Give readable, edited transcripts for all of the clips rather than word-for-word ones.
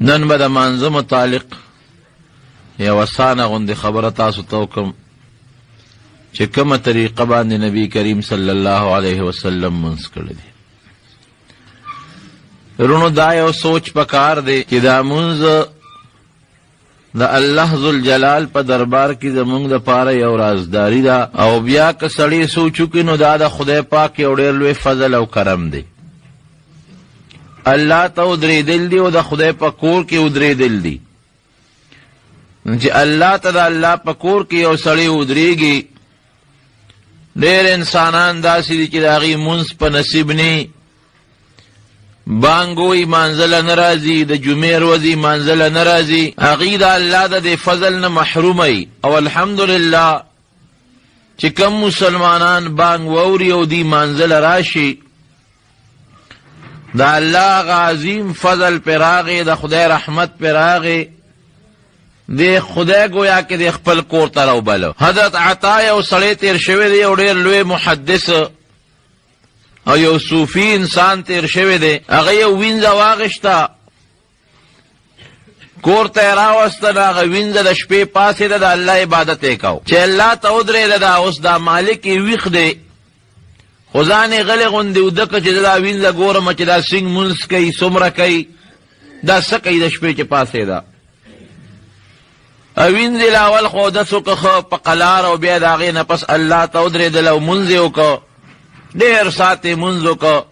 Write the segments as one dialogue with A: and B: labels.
A: نن به د مانځه متعلق یو اسانه غوندې خبره تاسو ته وکړم چې کومه طریقه باندې نبی کریم صلی الله علیه وسلم منځ کړی دی. رونو دا یو سوچ پکار دی چې دا منځ د الله ذوالجلال په دربار کې زمونږ دپاره یو رازداري ده، او بیا که سړی سوچ وکړي نو دا د خدای پاک یو ډېر لوی فضل او کرم دی. الله ته ودرېدل دي او د خدای په کور کې ودرېدل دي. چې الله ته د الله په کور کې یو سړی ودرېږي، ډېر انسانان داسې دي چې د هغې مونځ په نصیب نه بانګ وایي مانځله نه راځي، د جمعې ورځې مانځله نه راځي، هغې د الله د دې فضل نه محروموي. او الحمدلله چې کم مسلمانان بانګ واوري او دې مانځله راشي، د الله هغه عظیم فضل پې راغی، د خدای رحمت پې راغی، د خدای گویا کې د خپل کور ته راوبلو. حضرت عطا یو سړی تیر شوی دی، یو ډېر لوی محدث او یو صوفي انسان تیر شوی دی. هغه یو وینځه واغېسته، کور ته یې راوسته، نو هغه وینځه د شپې پاسېده، د الله عبادت یې کو. چې الله ته ودرېده، دا اوس دا مالک یې ویښ دی، خو ځان یې غلې غوندې وده که چې زه دا وینځه ګورم چې دا څنګه مونځ کوي، څومره کوي، دا څه کوي د شپې چې پاسېده. وینځې له اول خو اودس وکړه ښه په قلار، او بیا د هغې نه پس الله ته ودرېدل او مونځ یې وکړه، ډېر ساعت یې مونځ وکړه.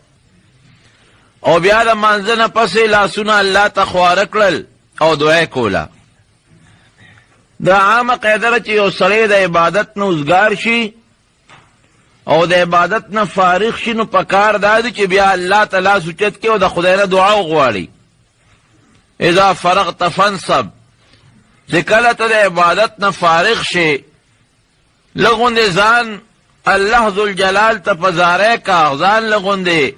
A: او بیا د مانځه نه پسې لاسونه الله ته خواره کړل او دعا یې کوله. دا عامه قاعده ده چې یو سړی د عبادت نه اوزګار شي او د عبادت نه فارغ شي، نو پکار دا دی چې بیا الله ته لاس اوچت کړي او د خدای نه دعا وغواړي. اذا فرغت فانصب، چې کله ته د عبادت نه فارغ شي، لږ غوندې ځان الله ذوالجلال ته په زاری کا، ځان لږ غوندې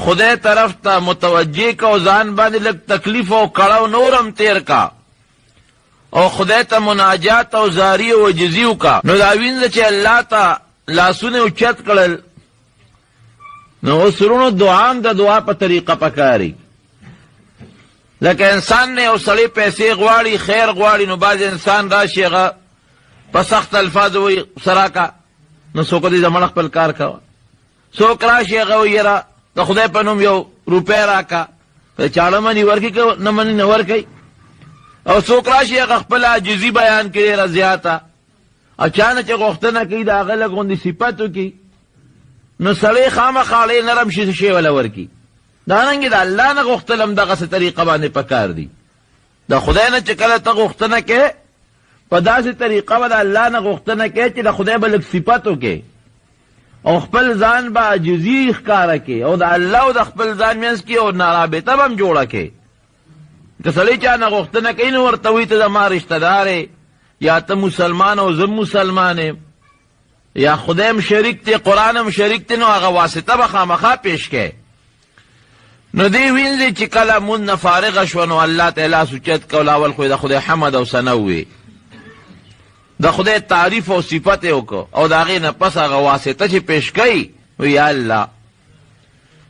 A: خدای طرف ته متوجه کا، او ځان باندې لږ تکلیف او کړاو نورم تیر کا، او خدای ته مناجات او زاری او عجزي وکړه. نو دا وینځه چې الله ته لاسونه اوچت کړل، نو اوس ورونو دعا هم د دعا په طریقه پکاري. لکه انسان نه یو سړی پیسې غواړي، خیر غواړي، نو بعض انسان راشي هغه په سخت الفاظ وایي سراکا، نو څوک دې زمړه خپل کار کوه. څوک راشي هغه وایي یاره د خدای په نوم یو روپۍ راکه، که چاړه مني ورکړي که نه مني نه ورکوي. او څوک راشي هغه خپله عاجزي بیان کړي ډېره زیاته، او چا نه چې غوښتنه کوي د هغه لږ غوندې صفت وکړي، نو سړی خامخا ډېر نرم شی وله ورکړي. دارنګې د الله نه غوښتل هم دغسې طریقه باندې پکار دي. د خدای نه چې کله ته غوښتنه کوې، په داسې طریقه به د الله نه غوښتنه کوې چې د خدای به لږ صفت وکړې، او خپل ځان به عاجزي ښکاره کړې، او د الله او د خپل ځان منځ کې یو رابطه به هم جوړه کړې. که سړی چا نه غوښتنه کوي، نو ورته وایي ته زما رشته دار یې، یا ته مسلمان او زه مسلمان یم، یا خدای هم شریک دی، قرآن هم شریک دی، نو هغه واسطه به خامخا پیش کړې. نو دی وینځې چې کله مونځ نه فارغه شوه، نو الله ته یې لاس اوچت کړه، اول خو د خدای حمد او ثنا ووایي، د خدای تعریف او صفت یې وکړه، او د هغې نه پس هغه واسطه چې پیش کوي، وی یا الله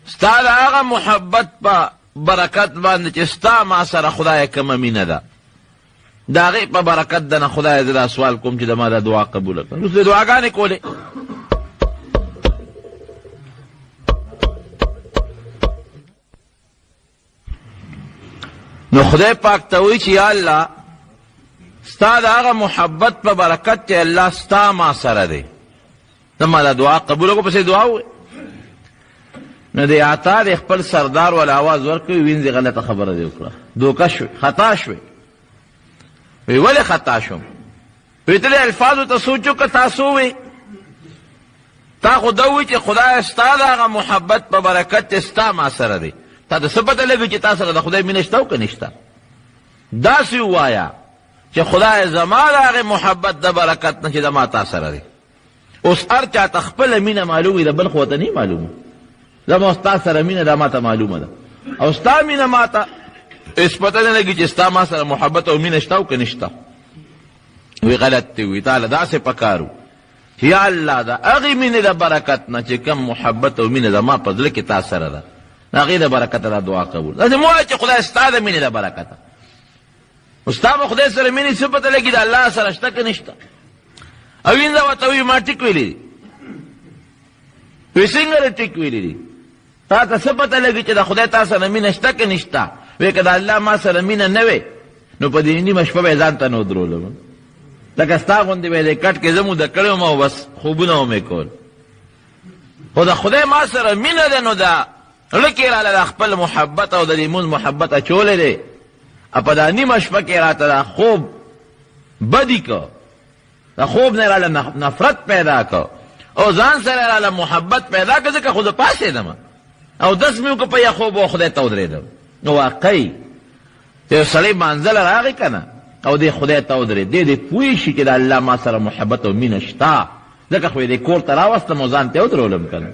A: ستا د هغه محبت په برکت باندې چې ستا ما سره خدای کومه مینه ده، د هغې په برکت ده نه خدای زه دا سوال کوم چې د ما دا دعا قبوله کړه. اوس دې دعاګانې کولې. نو خدای پاک ته وایي چې یا الله ستا د هغه محبت په برکت چې الله ستا ما سره دی، ته ما دا دعا قبوله کړه. پسې دعا ووایي. نو د عطا د خپل سردار ول آواز ورکوي، وینځې غلطه خبره دې وکړه، دوکه شوې، خطا شوې. وی ولې خطا شوم؟ وی ته د الفاظو ته سوچ وکړه، تاسو ووایي تا خو ده ووایي چې خدای ستا د هغه محبت په برکت چې ستا ما سره دی، تا ته څه پته لګي چې تا سره د خدای مینه شته او که نشته؟ داسې ووایه چې خدای زما د هغې محبت د برکت نه چې د ما تا سره دی. اوس هر چا ته خپله مینه معلوم وي، د بل خو ته نه معلومه. زما ستا سره مینه دا ما ته معلومه ده، او ستا مینه ما ته هېڅ پته نه لګي چې ستا ما سره محبت او مینه شته او که نشته. وی غلط دی، وی تاله داسې پکار و چې یا الله د هغې مینې د برکت نه چې کم محبت او مینه زما په زړه کې تا سره ده، د هغې د برکته دا دعا قبول. داسې مه وایه چې خدای ستا د مینې د برکته، ستا به خدای سره مینې څه پته لګي د الله سره شته که نشته. او وینځه ورته وایي ما ټیک ویلي دي. وی څنګه ټیک ویلي دي؟ تا ته څه پته لګي چې د خدای تا سره مینه شته که نشته؟ وی که د الله ما سره مینه نه وې نو په دې نیمه شپه به یې ځان ته نه ودرولم، لکه ستا غوندې به یې د کټ کې زه موده کړی وم او بس خوبونه ومې کول. خو د خدای ما سره مینه ده نو د زړه کې راله د خپل محبت او د دې مونځ محبت اچولی دی. په دا نیمه شپه کې راته دا خوب بدي که، د خوب نه راله نفرت پیدا که او ځان سره راله محبت پیدا که، ځکه خو زه پاڅېدم او دس مې وکړه په یا خوب او خدای ته ودرېدم. نو واقعي چې یو سړی مانځله راغی که نه او دې خدای ته ودرېد، دې پوه شي چې د الله ما سره محبت او مینه شته، ځکه خو یې دې کور ته راوستم او ځان ته یې ودرولم که نه.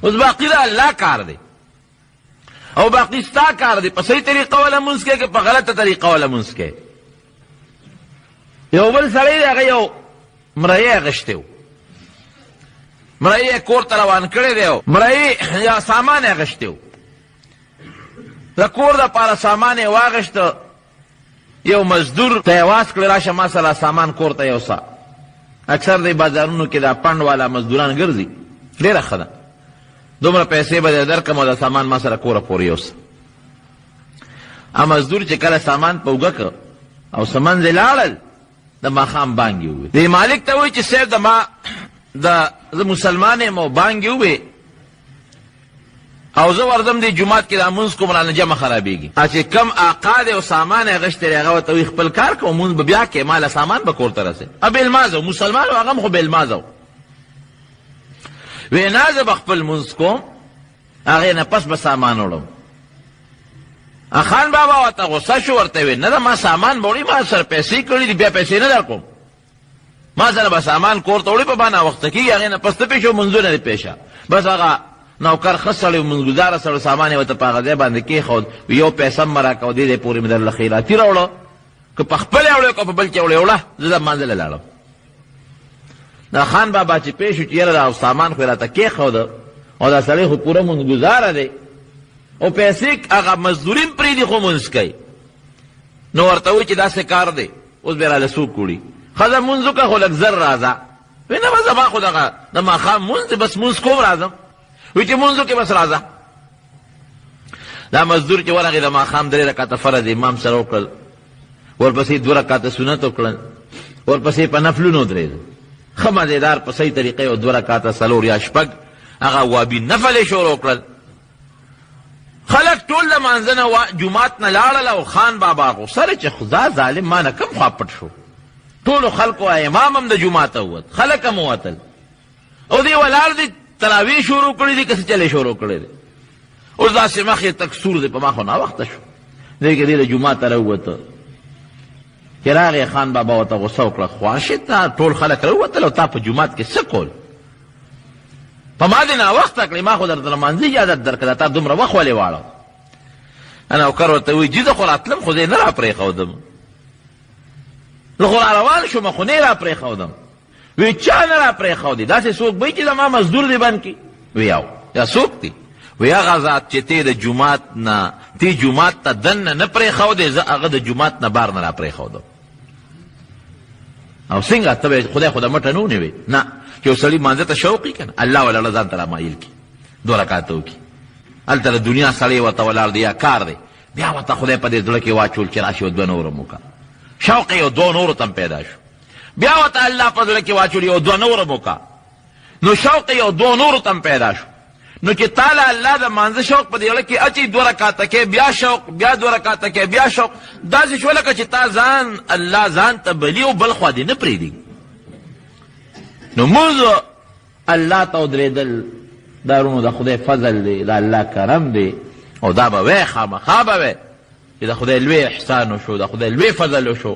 A: اوس باقي د الله کار دی او باقي ستا کار دی، په صحیح طریقه وله مونځ کې که په غلطه طریقه وله مونځ کې. یو بل سړی دی هغه یو مرۍ اخیستی و، مرۍ یې کور ته روان کړی دی او مرۍ یا سامان یې اخیستی و، د کور دپاره سامان یې واخیسته. یو مزدور ته یې واس کړی راشه ما سره سامان کور ته یوسه. اکثر دی بازارونو کې دا پنډ والا مزدوران ګرځي، ډېره ښه ده، دومره پیسې به در درکړم او دا سامان ما سره کوره پورې یوسه. مزدور چې کله سامان په اوږه که او څه منځې لاړل د ماښام بانګې ووې. دې مالک ته وایي چې صاحب د ما زه مسلمان یم او بانګې ووې او زه ورځم دې جومات کې دا مونځ کوم رانه جمع خرابېږي. چې کم آقا دی او سامان یې اخیستی دی هغه ورته وایي خپل کار کوه مونځ به بیا کې ماله سامان به کور ته رسې. بې لمازه و مسلمان و هغه هم خو بې لمازه و. وی نه زه به خپل مونځ کوم هغې نه پس به سامان وړم. خان بابا ورته غصه شو، ورته وی نه ده ما سامان به وړي، ما سره پیسې کړي دي بیا پیسې نه در کوم، ما سره به سامان کور ته وړي په با ناوخته کېږي، هغې نه پس ته پېښ شو مونځونه دې پیشه. بس هغه نوکر ښه سړی و مونځګزاره سړی سامان یې ورته په هغه ځای باندې کېښود، یو پیسه هم مه راکوه دې پورې مې درله خیراتي راوړه، که په خپل یې وړې که په بل کې وړې وړه زه د مانځله لاړم. دا خان بابا چې پېښ شو چې یاره دا سامان خو یې راته کېښوده او دا سړی خو پوره مونځګزاره دی او پیسې هغه مزدوري هم پرېږدي خو مونځ کوي، نو ورته وایي چې داسې کار دی اوس به یې راله څوک وړي. ښځه مونځ وکړه خو لږ زر راځه. وایي نه بس زما خو دغه د ماښام مونځ دی بس مونځ کوم راځم. وایي چې مونځ وکړې بس راځه. دا مزدور چې ورغې د ماښام 3 رکعته فرض امام سره وکړل، ورپسې 2 رکعته سنت وکړل، ورپسې په نفلونو درېده. ښه مزېدار په صحیح طریقه یو 2 رکعته 4 یا 6 هغه وابي نفل یې شروع کړل. خلک ټول د مانځه نه جومات نه لاړل او خان بابا غوسه دی چې خدا ظالم ما نه کم خوا پټ شو. ټولو خلکو امام هم د جوماته ووت، خلک هم ووتل او دی ولاړ دی تراویح شروع کړي دي که څه چلې شروع کړی دی. اوس داسې مخ یې تک سور دی، په ما خو ناوخته شو، دی که دی د جوماته راووته. چې راغې خان بابا ورته غوسه وکړه خواشې تا ټول خلک راووتل او تا په جومات کې څه کول؟ په ما دې ناوخته کړې، ما خو درته لمانځه اجازت درکړه، تا دومره وخت ولې واړه؟ نوکر ورته وایي جي زه خو راتلم خو زه یې نه راپرېښودم، زه خو راروان شوم خو نه یې راپرېښودم. وی چا نه راپرېښودې؟ داسې څوک به چې زما مزدور دې بند کړي؟ وی یا څوک دی؟ وی هغه ذات چې ته د جومات نه تی جومات ته دننه نه پرېښودې، زه هغه د جومات نه بار نه راپرېښودم. او څنګه ته به خدای خو د مټه نه ونیوې؟ نه، چې یو سړي مانځه ته شوق وي که نه الله ولاړه ځان ته رامایل کړي 2 رکعته وکړي. هلته د دنیا سړی ورته ولاړ دی یا کار دی، بیا ورته خدای په دې زړه کې واچول چې راشي 2 نور هم وکړه. شوق یې 2 نورو ته هم پیدا شو، بیا ورته الله په زړه کې واچول یو 2 نور هم وکړه، نو شوق یې 2 نورو ته هم پیدا شو. نو چې تعالی الله د مانځه شوق په دې زړه کې اچي 2 رکعته کې بیا شوق، بیا 2 رکعته کې بیا شوق، داسې شو لکه چې تا ځان الله ځان ته بلي او بل خوا دې نه پرېږدي. نو موږ الله ته ودرېدل دا ورونو د خدای فضل دی، د الله کرم دی او دا به وی خامخا به وی چې د خدای لوی احسان وشو، د خدای لوی فضل وشو،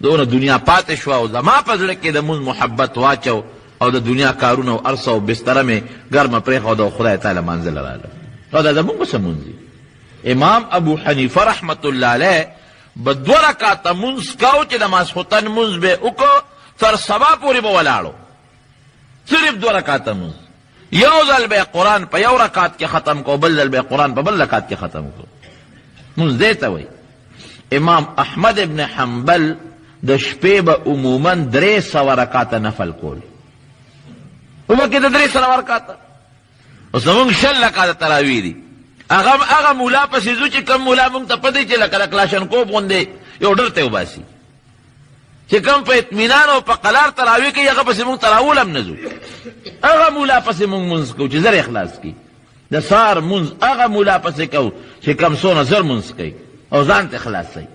A: دونه دنیا پاتې شوه او زما په زړه کې د مونځ محبت واچو او د دنیا کارونه او ارسه او بستره مې ګرمه پرېښوده او خدای تعالی منزله راغله. او دا زمونږ څه مونځ دی؟ امام ابو حنیفه رحمت الله علیه به 2 رکعته مونځ کاو چې د ماسخوتن مونځ به وکړو تر سبا پورې به ولاړو، صرف 2 رکعته مونځ. یو ځل به قرآن په 1 رکعت کې ختم کو، بل ځل به قرآن په بل رکعت کې ختم کو. مونځ دې ته وایي. امام احمد ابن حنبل د شپې به عموما 300 رکعاته نفل کول. ومکې د 300 رکعاته اوس زمونږ 6 رکعاته تراویح دي. هغه مولا پسې ځو چې کوم مولا مونږ ته پته چې لکه کلاشنکوف غوندې یو ډر ته وباسي چې کوم په اطمینان او په قلار تراویح کوي هغه پسې مونږ تراول هم نه ځو. هغه مولا پسې مونږ مونځ کوو چې زر اخلاص کړي. د سهار مونځ هغه مولا پسې کوو چې کم څونه زر مونځ کوي او ځان ته خلاصوي.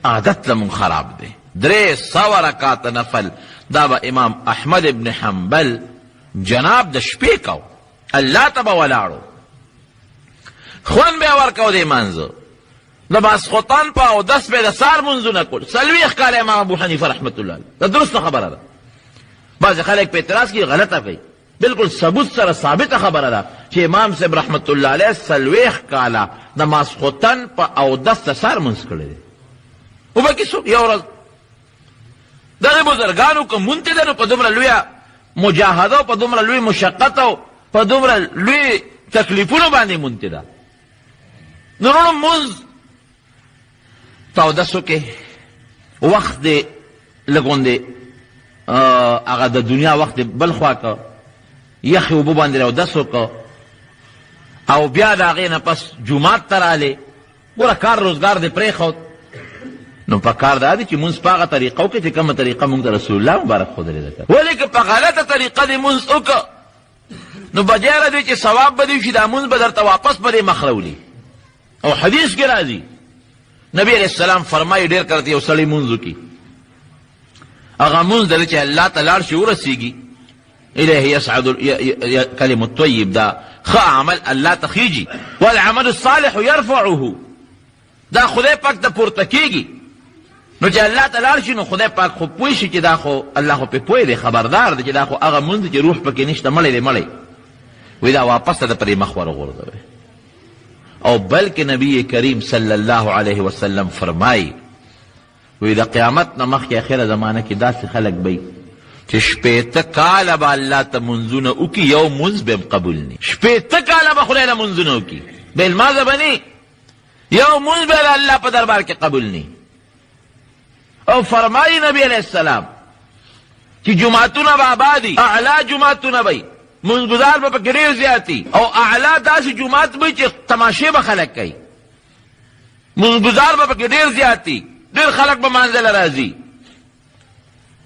A: عادت زمونږ خراب دی. 300 رکعاته نفل دا به امام احمد ابن حنبل جناب د شپې کو، الله ته به ولاړو، خوند به ورکو د مانځو، د ماسخوتن په اودس به د سهار مونځونه کول. 40 کاله امام ابو حنیفه رحمت الله علیه دا درسته خبره ده. بعض خلک په اعتراض کې غلطه کوي، بالکل ثبوت سره ثابته خبره ده چې امام صاحب رحمت الله علیه 40 کاله د ماسخوتن په اودس د سهار مونځ کړی دی. وبکې څوک یو ورځ دغه بزرګانو که مونته ده نو په دومره لویه مجاهده او په دومره لوی مشقت او په دومره لوی تکلیفونو باندې مونته ده. نو نو مونځ تاودسو کې وخت دی لګوندې هغه د دنیا وخت بل خوا که یخې اوبه باندې راودسو که او بیا د هغې نه پس جومات ته رالې. ګوره کار روزګار دې پرېښود نو په کار دا دی چې مونځ په هغه طریقه وکړي چې کومه طریقه مونږ ته رسول الله مبارک ښودلې ده. ولې که په غلطه طریقه دې مونځ وکړه نو بجایره دی چې ثواب به دې شي دا مونځ به درته واپس په دې مخ راولي. او حدیث کې راځي نبی علیہ السلام فرمایي ډېر کله یو سړی مونځ وکړي هغه مونځ دله چې الله ته لاړ شي ورسېږي الیه یصعد کلم الطیب دا ښه عمل الله ته خیږي والعمل الصالح یرفعه دا خدای پاک ته پورته کېږي. نو چې الله ته لاړ شي نو خدای پاک خو پوه شي چې دا خو الله خو پې پوه دی، خبردار دی چې دا خو هغه مونځ دی چې روح پکې نشته، مړی دی مړی. وایي دا واپس ته د پرې مخ ورغورځوئ. او بلکې نبی کریم صلی الله علیه وسلم فرمایي وایي د قیامت نه مخکې اخره زمانه کې داسې خلک به چې 80 کاله به الله ته منځونه وکړي یو منځ به هم قبول ني. 80 کاله به خدای له منځونه وکړي بېلمازه به ني، یو منځ به د الله په دربار کې قبول ني. او فرمایي نبی علیہ السلام چې جماعتونه به آبادي، اعلی جماعتونه به منځګزار به پکې ډېر زیاتي او اعلی داسې جماعت به چې تماشې به خلک کوي، منځګزار به پکې ډېر زیاتي، ډېر خلک به مانځه له راځي.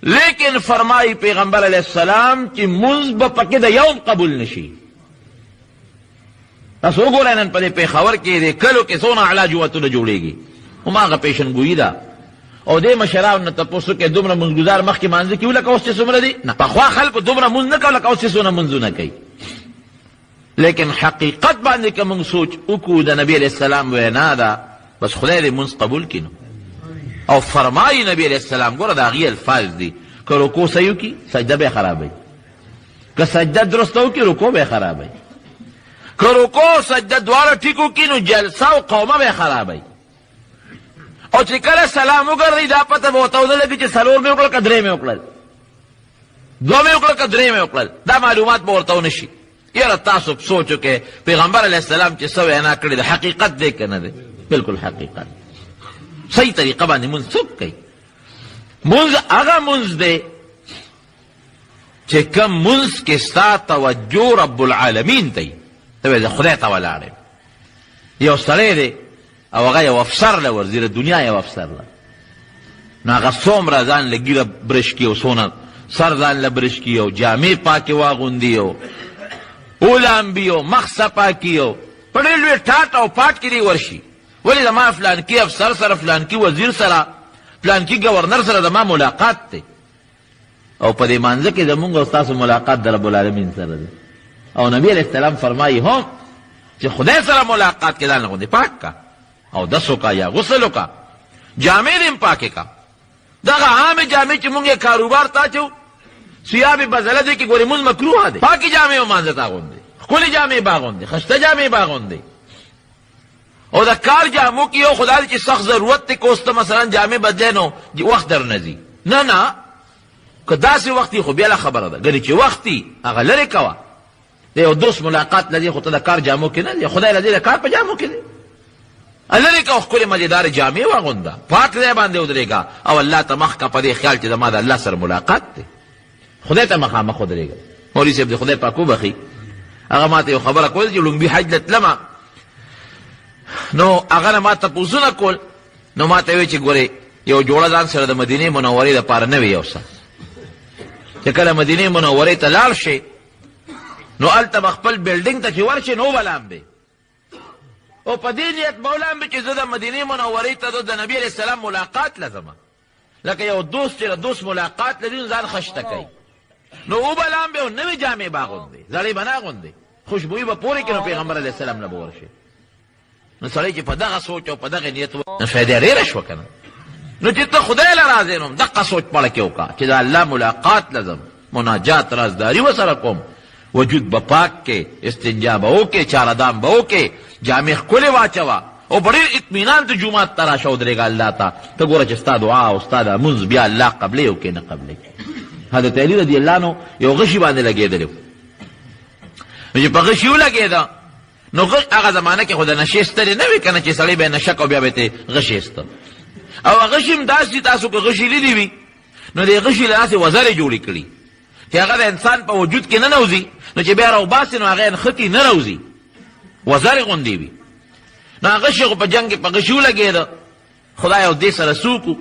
A: لیکن فرمایي پیغمبر علیہ السلام چې منځ به پکې د یوم قبول نشي. تاسو وګورئ نن په دې پېښور کې د کلو کې څونه اعلی جماعتونه جوړېږي. هماغه پیشنګویي ده او دې مشرانو نه تپوسو کې دومره منځګزار مخکې مانځه کوي لکه اوس چې څومره دي؟ نه، پخوا خلکو دومره منځ نه کوه لکه اوس چې څونه منځونه کوي. لیکن حقیقت باندې که موږ سوچ وکړو د نبي علیہ السلام وینا ده بس خدای دې منځ قبول کړي. او فرمایي نبی علیہ السلام ګوره د هغې الفاظ دي که رکوع صحیح وکړي سجده به یې خرابوي، که سجده درسته وکړي رکوع به یې خرابوي، که رکوع سجده دواړه ټیک وکړي نو جلسه او قومه به یې خرابوي. او چې کله سلام وګرځي دا پته به ورته ولګي چې څلور مې وکړل که درې مې وکړل، دوه مې وکړل که درې مې وکړل، دا معلومات به ورته ونه شي. یاره تاسو سوچ وکړئ پیغمبر علیه السلام چې څه وینا کړې ده حقیقت دی که نه دی؟ بلکل حقیقت. صحیح طریقه باندې مونځ څوک کوي؟ مونځ هغه مونځ دی چې کوم مونځ کې ستا توجه رب العالمین ته ته وایې زه خدای ته ولاړ یم. یو سړی دی او هغه یو افسر له ورځي د دنیا یو افسر له نو هغه څومره ځان له ګیره برش کړي او څونه سر ځان له برش کړي او جامې پاکې واغوندي او اولامبي او مخ صفا کړي او په ډېر لوی ټاټ او پاټ کې دی ورشي. ولې زما فلانکي افسر سره فلانکي وزیر سره فلانکي گورنر سره زما ملاقات دی او په دې مانځه کې زمونږ او ستاسو ملاقات د رب العالمین سره دی. او نبی علیہ السلام فرمایي هم چې خدای سره ملاقات کې ځان غوندې پاک کا او دسو کا یا غسلو کا جامې دې پاکې کا. دغه عامې جامې چې مونږ یې کاروبار تا چو ثياب بدله دي کې ګورې مونځ مکروه دی، پاکې جامې ومانځه تا غوندې، ښکلې جامې باغوندې، خسته جامې باغوندې. او د کار جامو کې یو خدا دی چې سخت ضرورت دی که اوس ته مثلا جامې بدلې نو وخت در نه ځي. نه نه، که داسې وخت خو بیا له خبره ده، ګنې چې وخت هغه لرې کوه. د یو دوست ملاقات لدی خو ته د کار جامو کې نه دی، خدای لدی د کار په جامو کې دی. لرې که ښکلې مزېدارې جامې واغونده، پاک ځای باندې ودرېږه او الله ته مخ که په دې خیال چې زما د الله سره ملاقات دی، خدای ته مخامخ ودرېږه. مولوي صاحب د خدای پاک وبخي، هغه ما ته یو خبره کوله چې لومبي حج له تلمه، نو هغه نه ما تپوسونه کول، نو ما ته ویل چې ګورې یو جوړه ځان سره د مدینې منورې دپاره نه وي یو څه، چې کله مدینې منورې ته لاړ شي نو هلته به خپل بلډینګ ته چې ورشي نو به لامبې، او په دې نیت به ولامبې چې زه د مدینې منورې ته د نبي علیه السلام ملاقات لزمه، لکه یو دوست چې د دوست ملاقات لري نو ځان خشته کوي، نو او به لامبې او نوې جامې به اغوندې، زړې به نه اغوندې، خوشبویي به پورې کړي، نو پیغمبر علیه السلام نه به ورشي. نو سړی چې په دغه سوچ او په دغه نیت نو فایده ډېره شوه که نه، نو چې ته خدای له راځې نو دقه سوچ پړه کې وکړه چې د الله ملاقات لزم، مناجات رازداري ورسره کوم، وجود به پاک کې، استنجا به وکړې، چارهدام به وکړې، جامې ښکلې واچوه او په ډېر اطمینان ته جومات ته راشه ودرېږه الله ته، ته ګوره چې ستا دعا او ستا د لمونځ بیا الله قبلې او که نه قبلې. حضرت علي رضي الله عنه یو غشي باندې لګېدلی و، نو چې په غشي ولګېده نو هغه زمانه کې خو د نشې سترې نه وي که نه چې سړی به یې نشه کو بیا به یې غشي ایسته، او غشي هم داسې تاسو که غشي لیدي وي نو د غشي له داسې وزرې جوړې کړي چې هغه د انسان په وجود کې نه نوځي، نو چې بیا راوباسي نو هغه نښتي نه راوځي، وزرې غوندې وي. نو هغه غشي خو په جنګ کې په غشي ولګېده، خدای او دې سره څوک و،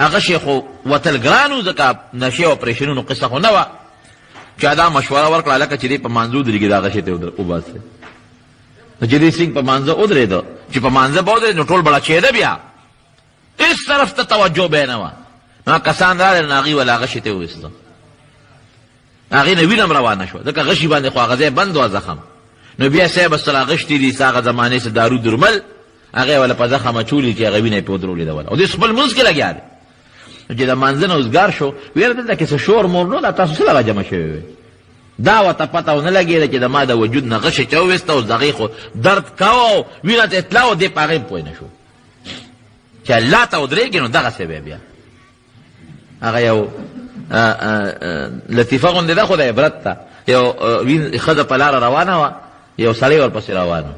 A: هغه غشي خو وتل ګران و، ځکه نشې او اپرېشنونو قصه خو نه وه. چا دا مشوره ورکړه هلکه چې دې په مانځه ودرېږي دا غشي ته وباسئ، نو جدي سنګ په مانځه ودرېده، چې په مانځه به ودرېد نو ټول بړچېده، بیا هېڅ طرف ته توجه به یې نه وه، نو کسان راغلل نو هغې وله غشي ته وویسته، هغې نه وینه هم روانه شوه، ځکه غشي باندې خو هغه ځای بند وه زخم، نو بیا صاحب سره غشتي دي هغه زمانې څه دارو درمل هغې وله په زخم اچولي چې هغه وینه یې پې ودرولې ده وله، او دې خپل لمونځ کې لګیا دی. چې د مانځه نه اوزګار شو ویل دلته کې څه شور مور نو دا تاسو څه دغه جمع شوي وی، دا ورته پته ونه لګېده چې د ما د وجود نه غشي چې وویسته، اوس د هغې خو درد کوه او وینه ته اطلاع و، دې په هغې پوه نه شو چې الله ته ودرېږي نو دغسې به بیا هغه یو لطیفه غوندې ده خو د عبرت ته، یو ښځه په لاره روانه وه، یو سړی ورپسې روان و،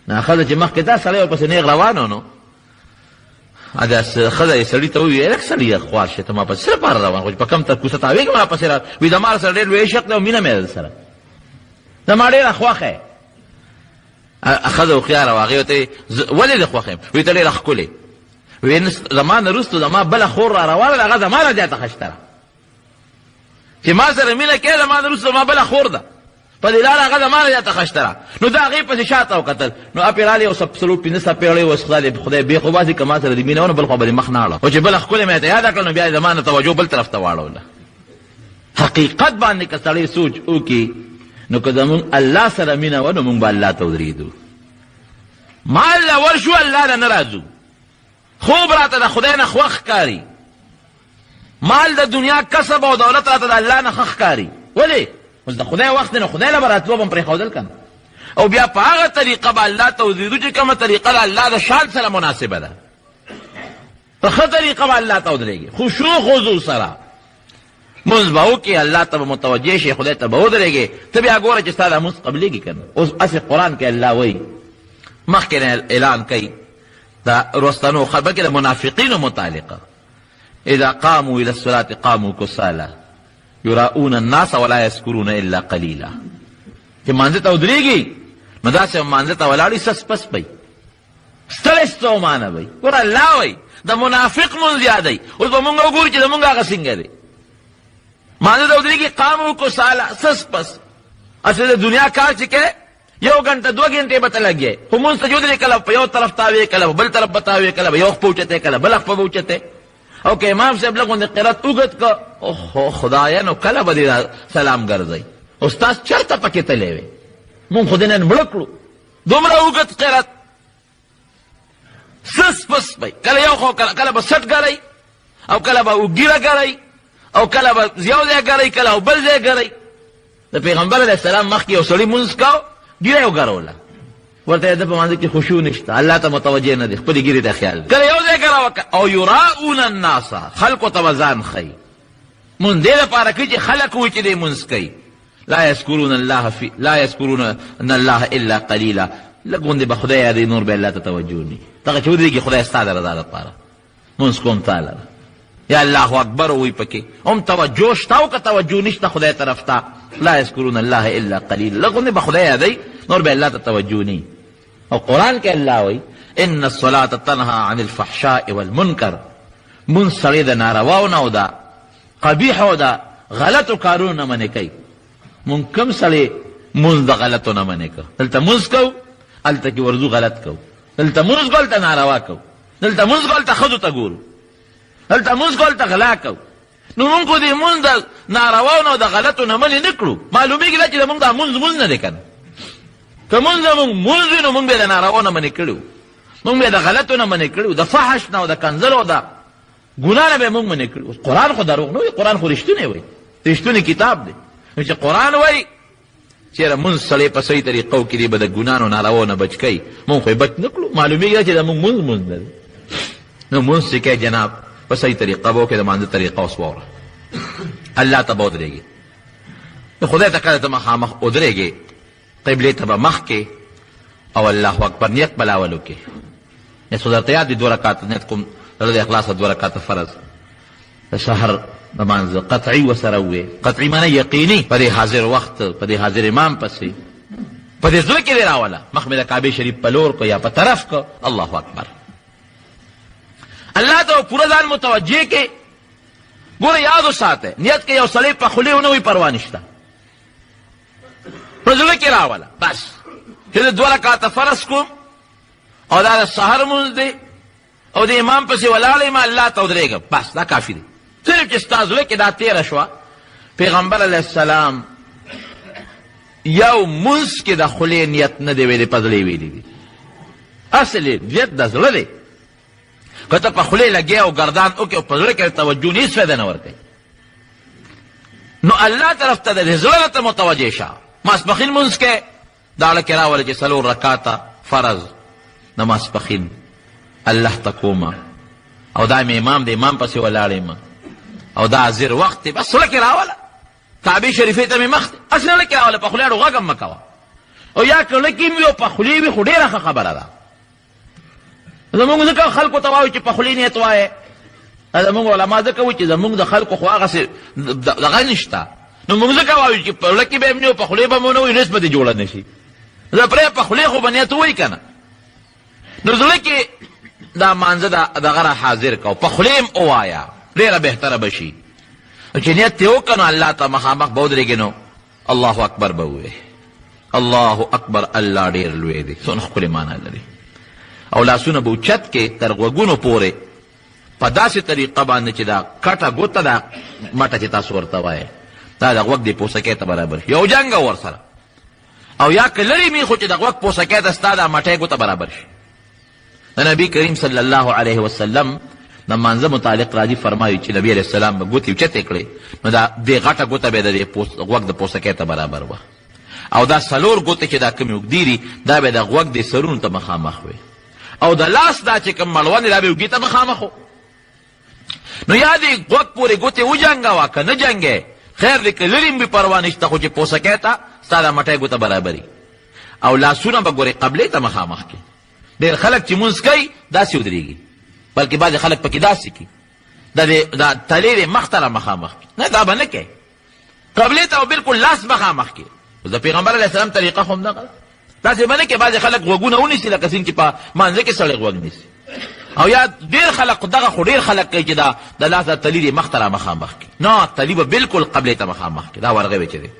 A: نو ښځه چې مخکې دا سړی ورپسې نیغ روان و، نو دا ښځه یې سړي ته وویل لږ سړي خوار شې ته ما پسې څه لپاره روان خو چې په کم کوڅه تاوېږم ما پسې را وي، د ما سره ډېر لوی عشق دی او مینه مې ده سره، د ما ډېره خوښه یې. ښځه هوښیاره وه، هغې ورته ویې ولې دې خوښه یم؟ ویې ته ډېره ښکلې، ویې زما نه وروستو زما بله خور را روانه ده، هغه زما نه زیاته ښایسته ده، چې ما سره مینه کوې زما نه وروستو زما بله خور ده، په دې لاره هغه زما نه زیاته ښایسته ده. نو د هغې پسې شاته وکتل، نو اپې راغلې یو څلور پنځه څپېړۍ اوس خدای بېخ وباسي که ما سره د مینه و نو بل خوا به دې مخ نه اړه، او چې بله ښکلې مې ته یاده کړه نو بیا یې زما نه توجه بل طرف ته واړوله. حقیقت باندې که سړی سوچ وکړي نو که زمونږ الله سره مینه وه نو مونږ به الله ته ودرېږو، مال له ورشو الله نه نه راځو، خوب راته د خدای نه خوښ ښکاري، مال د دنیا کسب او دولت راته د الله نه ښه ښکاري، ولې؟ اوس د خدای وخت دی نو خدای له به راتلو به م پرېښودل که نه، او بیا په هغه طریقه به الله ته ودرېږو چې کومه طریقه د الله د شان سره مناسبه ده، په ښه طریقه به الله ته ودرېږي، خشوع خضوع سره مونځ به وکړې، الله ته به متوجه شي، خدای ته به ودرېږې، ته بیا ګوره چې ستا دا مونځ قبلېږي که نه. اوس هسې قرآن کې الله وایي، مخکې نه اعلان کوي د رستنو بلکې د منافقینو متعلقه، اذا قاموا الى الصلاة قاموا کسالا یراؤون الناس ولا یذکرون الا قلیلا، چې مانځه ته ودرېږي نو داسې مانځه ته ولاړ وي سس پس به ستړی ستومانه به ګوره الله وایي د منافق مونځ یادوي. اوس به مونږ وګورو چې د مونږ هغه څنګه دی، مانځه ته ودرېږي قاموا کسالا سس پس، اصل د دنیا کار چې کوې 1 घंटा 2 घंटे به ته لګي، خو مونځ ته چې ودرېږي کله په یو طرف تاوې کله په بل طرف به تاوې، کله به یو خوا په اوچتې کله بله خوا به اوچتې، او که امام صاحب لږ غوندې قرات اوږد که اوهو خدایه نو کله به دې سلام ګرځئ، استاد چېرته پکې تللی وې، مونږ خو دې نن مړه کړو دومره اوږد قرات، سس پس به کله یو خوا کله به سټ ګرئ او کله به ګیره ګرئ او کله به یو ځای ګرئ کله او بل ځای ګرئ. د پیغمبر علیه السلام مخکې یو سړي مونځ کو ګیره یې وګروله، ورته د په مانځه کې خشوع نشته، الله ته متوجه نه دی، خپلې ګیرې ته خیال دی، کله یو ځای ګره وکړه. او یراؤون الناس، خلکو ته به ځان ښیي، مونځ دې لپاره کوي چې خلک وایي چې دی مونځ کوي. لا یذکرون الله الا قلیلا، لګوندې به خدای یادوي نور به الله ته توجه ني دغه چې ودرېږي خدای ستا د رضا لپاره مونځ کوم تعالی یا الله اکبر وی پکې هم توجه شته او که توجه نشته خدای طرف ته لا یذکرون الله الا قلیل لګوندې به خدای یادوي نور به الله ته توجه ني او قرآن کې الله وی ان الصلاة تنهى عن الفحشاء والمنکر مونځ سړی د نارواو نه او د قبیحو د غلطو کارونو نه منې کوي مونږ کوم سړی مونځ د غلطو نه منې کو دلته مونځ کو هلته کې ورځو غلط کو دلته مونځ کو هلته ناروا کو دلته مونځ کو هلته ښځو ته ګورو دلته مونځ کو هلته غلا کو نو مونږ خو دې مونځ د نارواو نه او د غلطو نه منې نه کړو معلومېږي دا چې د مونږ دا مونځ نه دی که نه که مونځ زمونږ مونځ وي نو مونږ به د نارواو نه منې کړي مونږ به د غلطو نه منې کړي د فحش نه او د کنځلو او د ګناه نه به مونږ منې کړي قرآن خو دروغ نه وي قرآن خو رښتونی وایي رښتونی کتاب دی نو چې قرآن وایي چېرې مونځ سړی په صحیح طریقو کې دی به د ګناه او نارواو نه بچ کوي مونږ خو یې بچ نه کړو معلومېږي چې د مونږ مونځ نه دی نو مونځ چې کوې جناب په صحیح طریقه به وکړې د مانځه طریقه اوس واوره الله ته به ودرېږي خدای ته کله ته مخامخ ودرېږې قبلې ته به مخ کې او الله اکبر نیت بلاول وکړې یا صورت یاد دي 2 رکعاته نیت کوم زړه د اخلاصه 2 رکعاته فرض د سحر د مانځه قطعي ورسره ووې قطعي معنی یقیني په دې حاضر وخت په دې حاضر امام پسې په دې زړه کې دې راوله مخ مې د کعبې شریف په لور کو یا په طرف کو الله اکبر الله ته پوره ځان متوجه کې ګوره یاد وساته نیت کې یو سړی په خولې ونه وي پروا نشته په زړه کې راوله بس چې د 2 رکعاته فرض کوم او دا د سحر مونځ دی او د امام پسې ولاړ یم الله ته ودرېږم بس دا کافي دی صرف چې ستا زړه کې دا تېره شوه پیغمبر علیه السلام یو مونځ کې د خولې نیت نه دی ویلی په زړه یې ویلی دی اصل نیت د زړه دی که ته په خولې لګې او ګردان وکړې او په زړه کې توجه نه هېڅ فایده نه ورکوي نو الله طرف ته د زړه ته متوجه شه ماسپښین مونځ کې داړه کې راوله چې 4 رکعاته فرض د ماسپښین الله ته کومه او دا مې امام د امام پسې ولاړ یم او دا حاضر وخت دی بس زړه کې راوله کعبې شریفې ته مې مخ دی هسې زړه کې راوله په خولې اړو غږ هم مه کوه او یا که زړه کې وي او په خولې وي خو ډېره ښه خبره ده زمونږ ځکه خلکو ته وایو چې په خولې نیت وایې زمونږ علما ځکه وایي چې زمونږ د خلکو خو هغسې دغه نشته نو موږ ځکه وایو چې په زړه کې به یې نه په خولې به مو نه وایي نس به دې جوړه نه شي زه پرې په خولې خو به نیت ووایي که نه نو زړه کې دا مانځه دغه را حاضر کو په خولې هم ووایه ډېره بهتره به شي چې نیت یې وکړه نو الله ته مخامخ به ودرېږې نو الله اکبر به ووایې الله اکبر الله ډېر لوی دی څونه ښکلې معنا لري او لاسونه به اوچت کې تر غوږونو پورې په داسې طریقه باندې چې دا کټه ګوته دا مټه چې تاسو ورته وایې دا د غوږ د پوسکۍ ته برابر شي یو جنګ ورسره او یا که لرې مي خو چې د غوږ پوسکۍ ته ستا دا مټۍ ګوته برابر شي د نبي کریم صلی الله علیه وسلم د مانځه متعلق راځي فرمایي چې نبي علیه السلام به ګوتې اوچتې کړې نو دا دې غټه ګوته به د غوږ د پوسکۍ ته برابر وه او دا 4 ګوتې چې دا کومې اوږدې دي دا به د غوږ د سرونو ته مخامخ وي او د لاس دا چې کوم مړوند دا به اوږې ته مخامخ و نو یا دې غوږ پورې ګوتې وجنګوه که نه جنګې خیر دی که لرې بې پروا نشته خو چې پوسکۍ ته ستا دا مټۍ ګوته برابري او لاسونه به ګورې قبلې ته مخامخ کړي ډېر خلک چې مونځ کوي داسې ودرېږي بلکې بعضې خلک پکې داسې کړي دا تلې دې مخ ته را مخامخ کړي نه دا به نه کوي قبلې ته بالکل لاس مخامخ کړي د پیغمبر علیه السلام طریقه خو همدغه ده داسې به نه کوي بعضې خلک غوږونه ونیسي لکه څنګه چې په مانځه کې سړی غوږ نیسي او یا ډېر خلک دغه خو ډېر خلک کوي چې دا د لاس د تلي دې مخ ته را مخامخ کړي نه تلي به بالکل قبلې ته مخامخ کړي دا ورغوی چې دی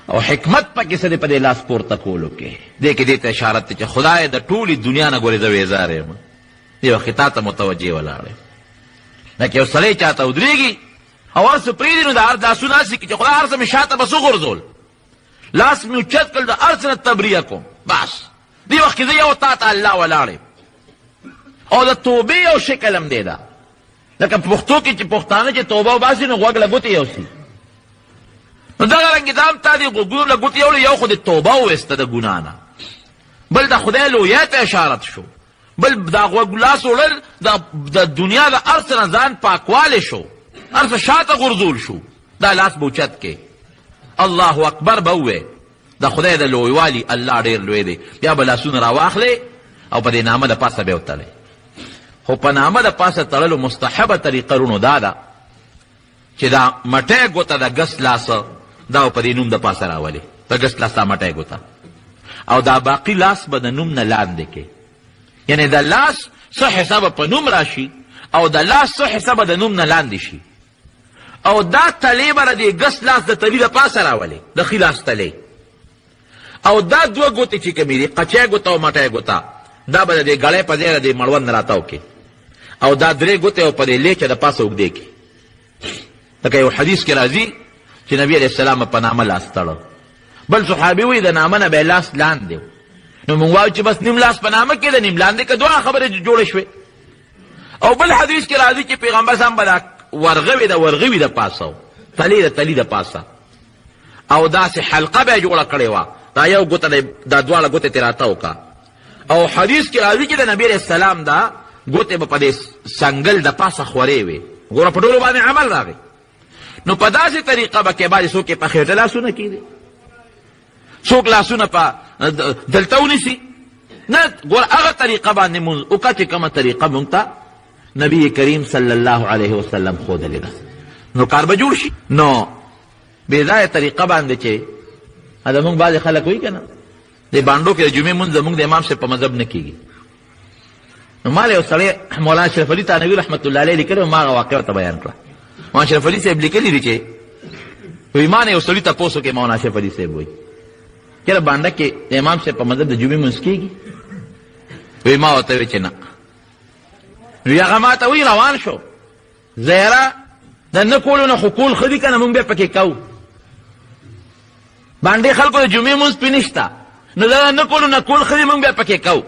A: او حکمت پکې څه دی په دې لاس پورته کولو کې دې کې دې ته اشاره ده چې خدای د ټولې دنیا نه ګورې زه ویزاره یم یو خطا ته متوجه ولاړ یم لکه یو سړی چاته ودرېږي او هر څه پرېږدي نو د هر لاسونه هسې کړي چې خدای هر څه مې شاته بس وغورځول لاس مې اوچت کړل د هر څه نه تبریه کوم بس دې وخت کې زه یو تا ته الله ولاړ یم او د توبې یو شکل هم دی دا لکه په پښتو کې چې پښتانه چې توبه وباسي نو غوږ له ګوتې یوسي نو دغه رنګې دا هم تا دې غوږونو له ګوتې یوړې یو خو د توبه وویسته د ګناه نه بل د خدای لویۍ ته اشارت شو بل دا غوږ لاس وړل د دنیا د هر څه نه ځان پاکوالی شو هر څه شاته غورځول شو دا لاس به اوچت کې الله اکبر به ووایې د خدای د لویوالي الله ډېر لوی دی. بیا به لاسونه راواخلې او په دې نامه د پاسه به وتړئ. خو په نامه د پاسه تړلو مستحبه طریقه رونو دا ده چې دا مټی ګوته د ګس لاسه دا په دې نوم د پاسه راولي، د ګس لاس دا مټی ګوته، او دا باقي لاس به د نوم نه لاندې کې، یعنی د لاس څه حسابه په نوم راشي او د لاس څه حسابه د نوم نه لاندې شي، او دا تلې به د ګس لاس د تلې د پاسه راولي، د ښي لاس تلې، او دا دوه ګوتې چې کومې دي قچی ګوته او مټی ګوته دا به د دې ګړۍ په ځای د مړوند نه راتاو کې، او دا درې ګوتې او په دې لیچه د پاسه اوږدې کې. لکه یو حدیث کې راځي چې نبي علیه السلام په نامه لاس تړه. بل صحابي وایي د نامه نه به یې لاس لاندې، نو موږ وایو چې بس نیم لاس په نامه کې د نیم لاندې که دوه خبرې جوړې شوې. او بل حدیث کې راځي چې پیغمبر صاحب به دا ورغوې د ورغوي د پاسه تلې د تلې د پاسه او داسې حلقه به یې جوړه کړې وه، دا یو ګوته دا دواړه ګوتې ترې راته وکړه. او حدیث کې راځي چې د نبي علیه السلام دا ګوتې به په دې سنګل د پاسه خورې وې. ګوره په ټولو باندې عمل راغی. نو په داسې طریقه به کې بعضې څوک یې په خېټه لاسونه کېدي، څوک لاسونه په دلته ونیسي، نه ګوره هغه طریقه باندې مونځ وکړه چې کومه طریقه مونږ ته نبي کریم صلی الله علیه وسلم ښودلې ده، نو کار به جوړ شي. نو بېځایه طریقه باندې چې دا مونږ بعضې خلک وایي که نه د بانډو کې د جمعې مونځ زمونږ د امام صاحب په مذهب نه کېږي. نو ما له یو سړی مولانا اشرف علي تانوي رحمت الله علیه لیکلي، ما هغه واقعه ورته بیان کړه. مولانا اشرف علي صاحب لیکلي دي چې وایي ما نه یو سړي تپوس وکړې، مولانا اشرف علي صاحب وایي چېرې بانډه کې د امام صاحب په مذهب د جمعې مونځ کېږي؟ وایي ما ورته وایي چې نه. نو هغه ما ته وایي روان شو، زیره د نه کولو نه خو کول ښه دي که نه، مونږ بیا پکې کوو. باندې خلکو د جمعې مونځ پې نشته، نو دا نه کولو نه کول ښه دي، مونږ بیا پکې کوو.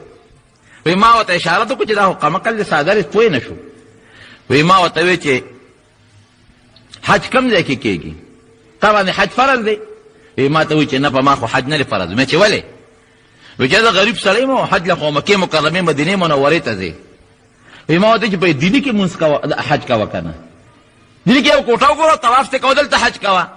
A: وایي ما ورته اشاره وکړه چې دا خو قمقل د ساده دی، پوه نه شو. وایي ما ورته وایي چې حج کم ځای کې کېږي؟ تا باندې حج فرض دی؟ وایي ما ته وایي چې نه په ما خو حج نه دی فرض. مې چې ولې؟ وایي چې زه غریب سړی یم او حج له خو مکې مکرمې مدینې منورې ته ځې. وایي ما ورته چې په دیني کې مونځ کوه حج کوه که نه، دیني کې یو کوټه وګوره طواف ته کوه دلته حج کوه.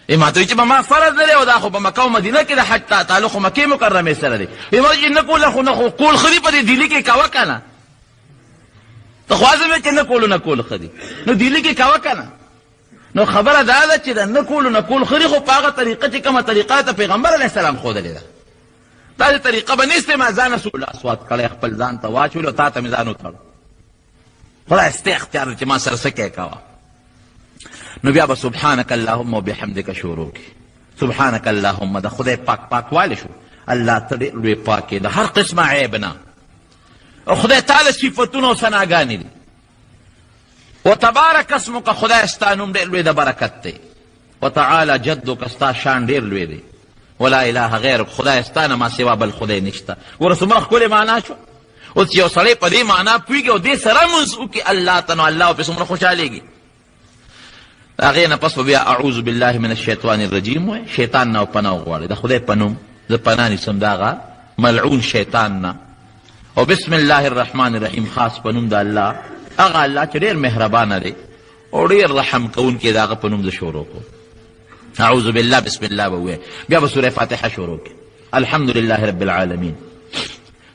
A: وایي ما ته وایي چې په ما فرض نه دی او دا خو په مکه او مدینه کې د حج تعلق خو مکې مکرمې سره دی. وایي ما چې نه کوله خو نه خو کول ښه دي، په دې دیني کې کوه که نه، ته خو عزم چې نه کولو نه کول ښه دي، نو دیني کې کوه که نه. نو خبره دا ده چې د نه کولو نه کول ښه دي، خو په هغه طریقه چې کومه طریقه ته پیغمبر علیه السلام ښودلې ده، داسې طریقه به نه استعمال ځان رسول اسوات کړی خپل ځان ته واچولو، تا ته مې ځان وتړو. خدای ستا اختیار دی چې ما سره څه کوې کوه. نو بیا به سبحانک اللهم وبحمدک شروع کړي. سبحانک اللهم د خدای پاکوالی شو، الله ته ډېر لوی پاک یې، د هر قسمه عیب نه، او خدای تعالی صفتونه او ثناګانې دي. وتبارک اسمک، خدای ستا نوم ډېر لوی د برکت دی. وتعالی جدک، ستا شان ډېر لوی دی. ولا اله غیرک، خدای ستا نه ما سوا بل خدای نشته. ګوره څومره ښکلې معنا شو. اوس یو سړی په دې معنا پوهېږي او دې سره مونځ وکړي الله ته، نو الله پرې څومره خوشحالېږي. د هغې نه پس به بیا اعوذ بالله من الشیطان الرجیم وایي، شیطان نه پناه وغواړئ، د خدای په نوم زه پناه نیسم د هغه ملعون شیطان نه. او بسم الله الرحمن الرحیم، خاص په نوم د الله، هغه الله چې ډېر مهربانه دی او ډېر رحم کوونکی د هغه په نوم زه شروع کوم. اعوذ بالله بسم الله به ووایئ. بیا به سورې فاتحه شروع کړي. الحمدلله رب العالمین.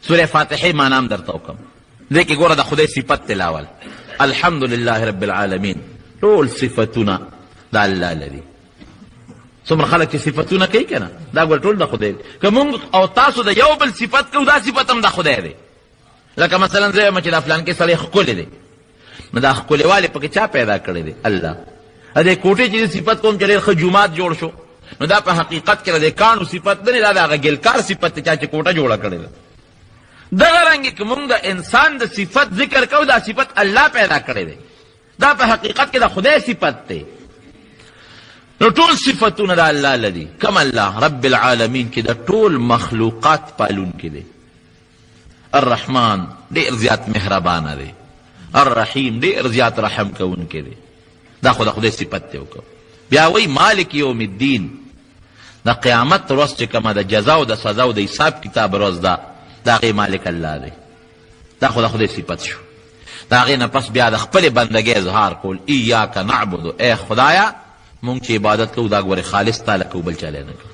A: سورې فاتحې معنا هم درته وکړم. دې کې ګوره د خدای صفت تلاول، الحمدلله رب العالمین، ټول صفتونه د الله لري. څومره خلک چې صفتونه کوي که نه، دا ګوره ټول د خدای دی. که مونږ او تاسو د یو بل صفت کوو، دا صفت هم د خدای دی. لکه مثلا زه یم چې دا فلانکې سړی ښکلی دی، نو دا ښکلیوالی پکې چا پیدا کړی دی؟ الله. دې کوټې چې صفت کوم چې ډېر ښه جومات جوړ شو، نو دا په حقیقت کې د کاڼو صفت نه دی، دا د هغه ګلکار صفت دی چا چې کوټه جوړه کړې ده. دغه رنګې که مونږ د انسان د صفت ذکر کوو، دا صفت الله پیدا کړی دی، دا په حقیقت کې د خدای صفت دی. نو ټول صفتونه د الله لري. کم الله رب العالمین کې د ټول مخلوقات پالونکی دی. الرحمن ډېر زیات مهربانه دی. الرحیم ډېر زیات رحم کوونکی دی. دا خو د خدای صفت دی. وکړو بیا وایي مالک یوم الدین، د قیامت ورځ چې کومه د جزا او د سزا او د حساب کتاب ورځ ده، د هغې مالک الله دی. دا خو د خدای صفت شو. د هغې نه پس بیا د خپلې بندګۍ اظهار کول، ایاک نعبدو، ای خدایه مونږ چې عبادت کوو دا ګورې خالص تا له کوو، بل چاله نه کوو.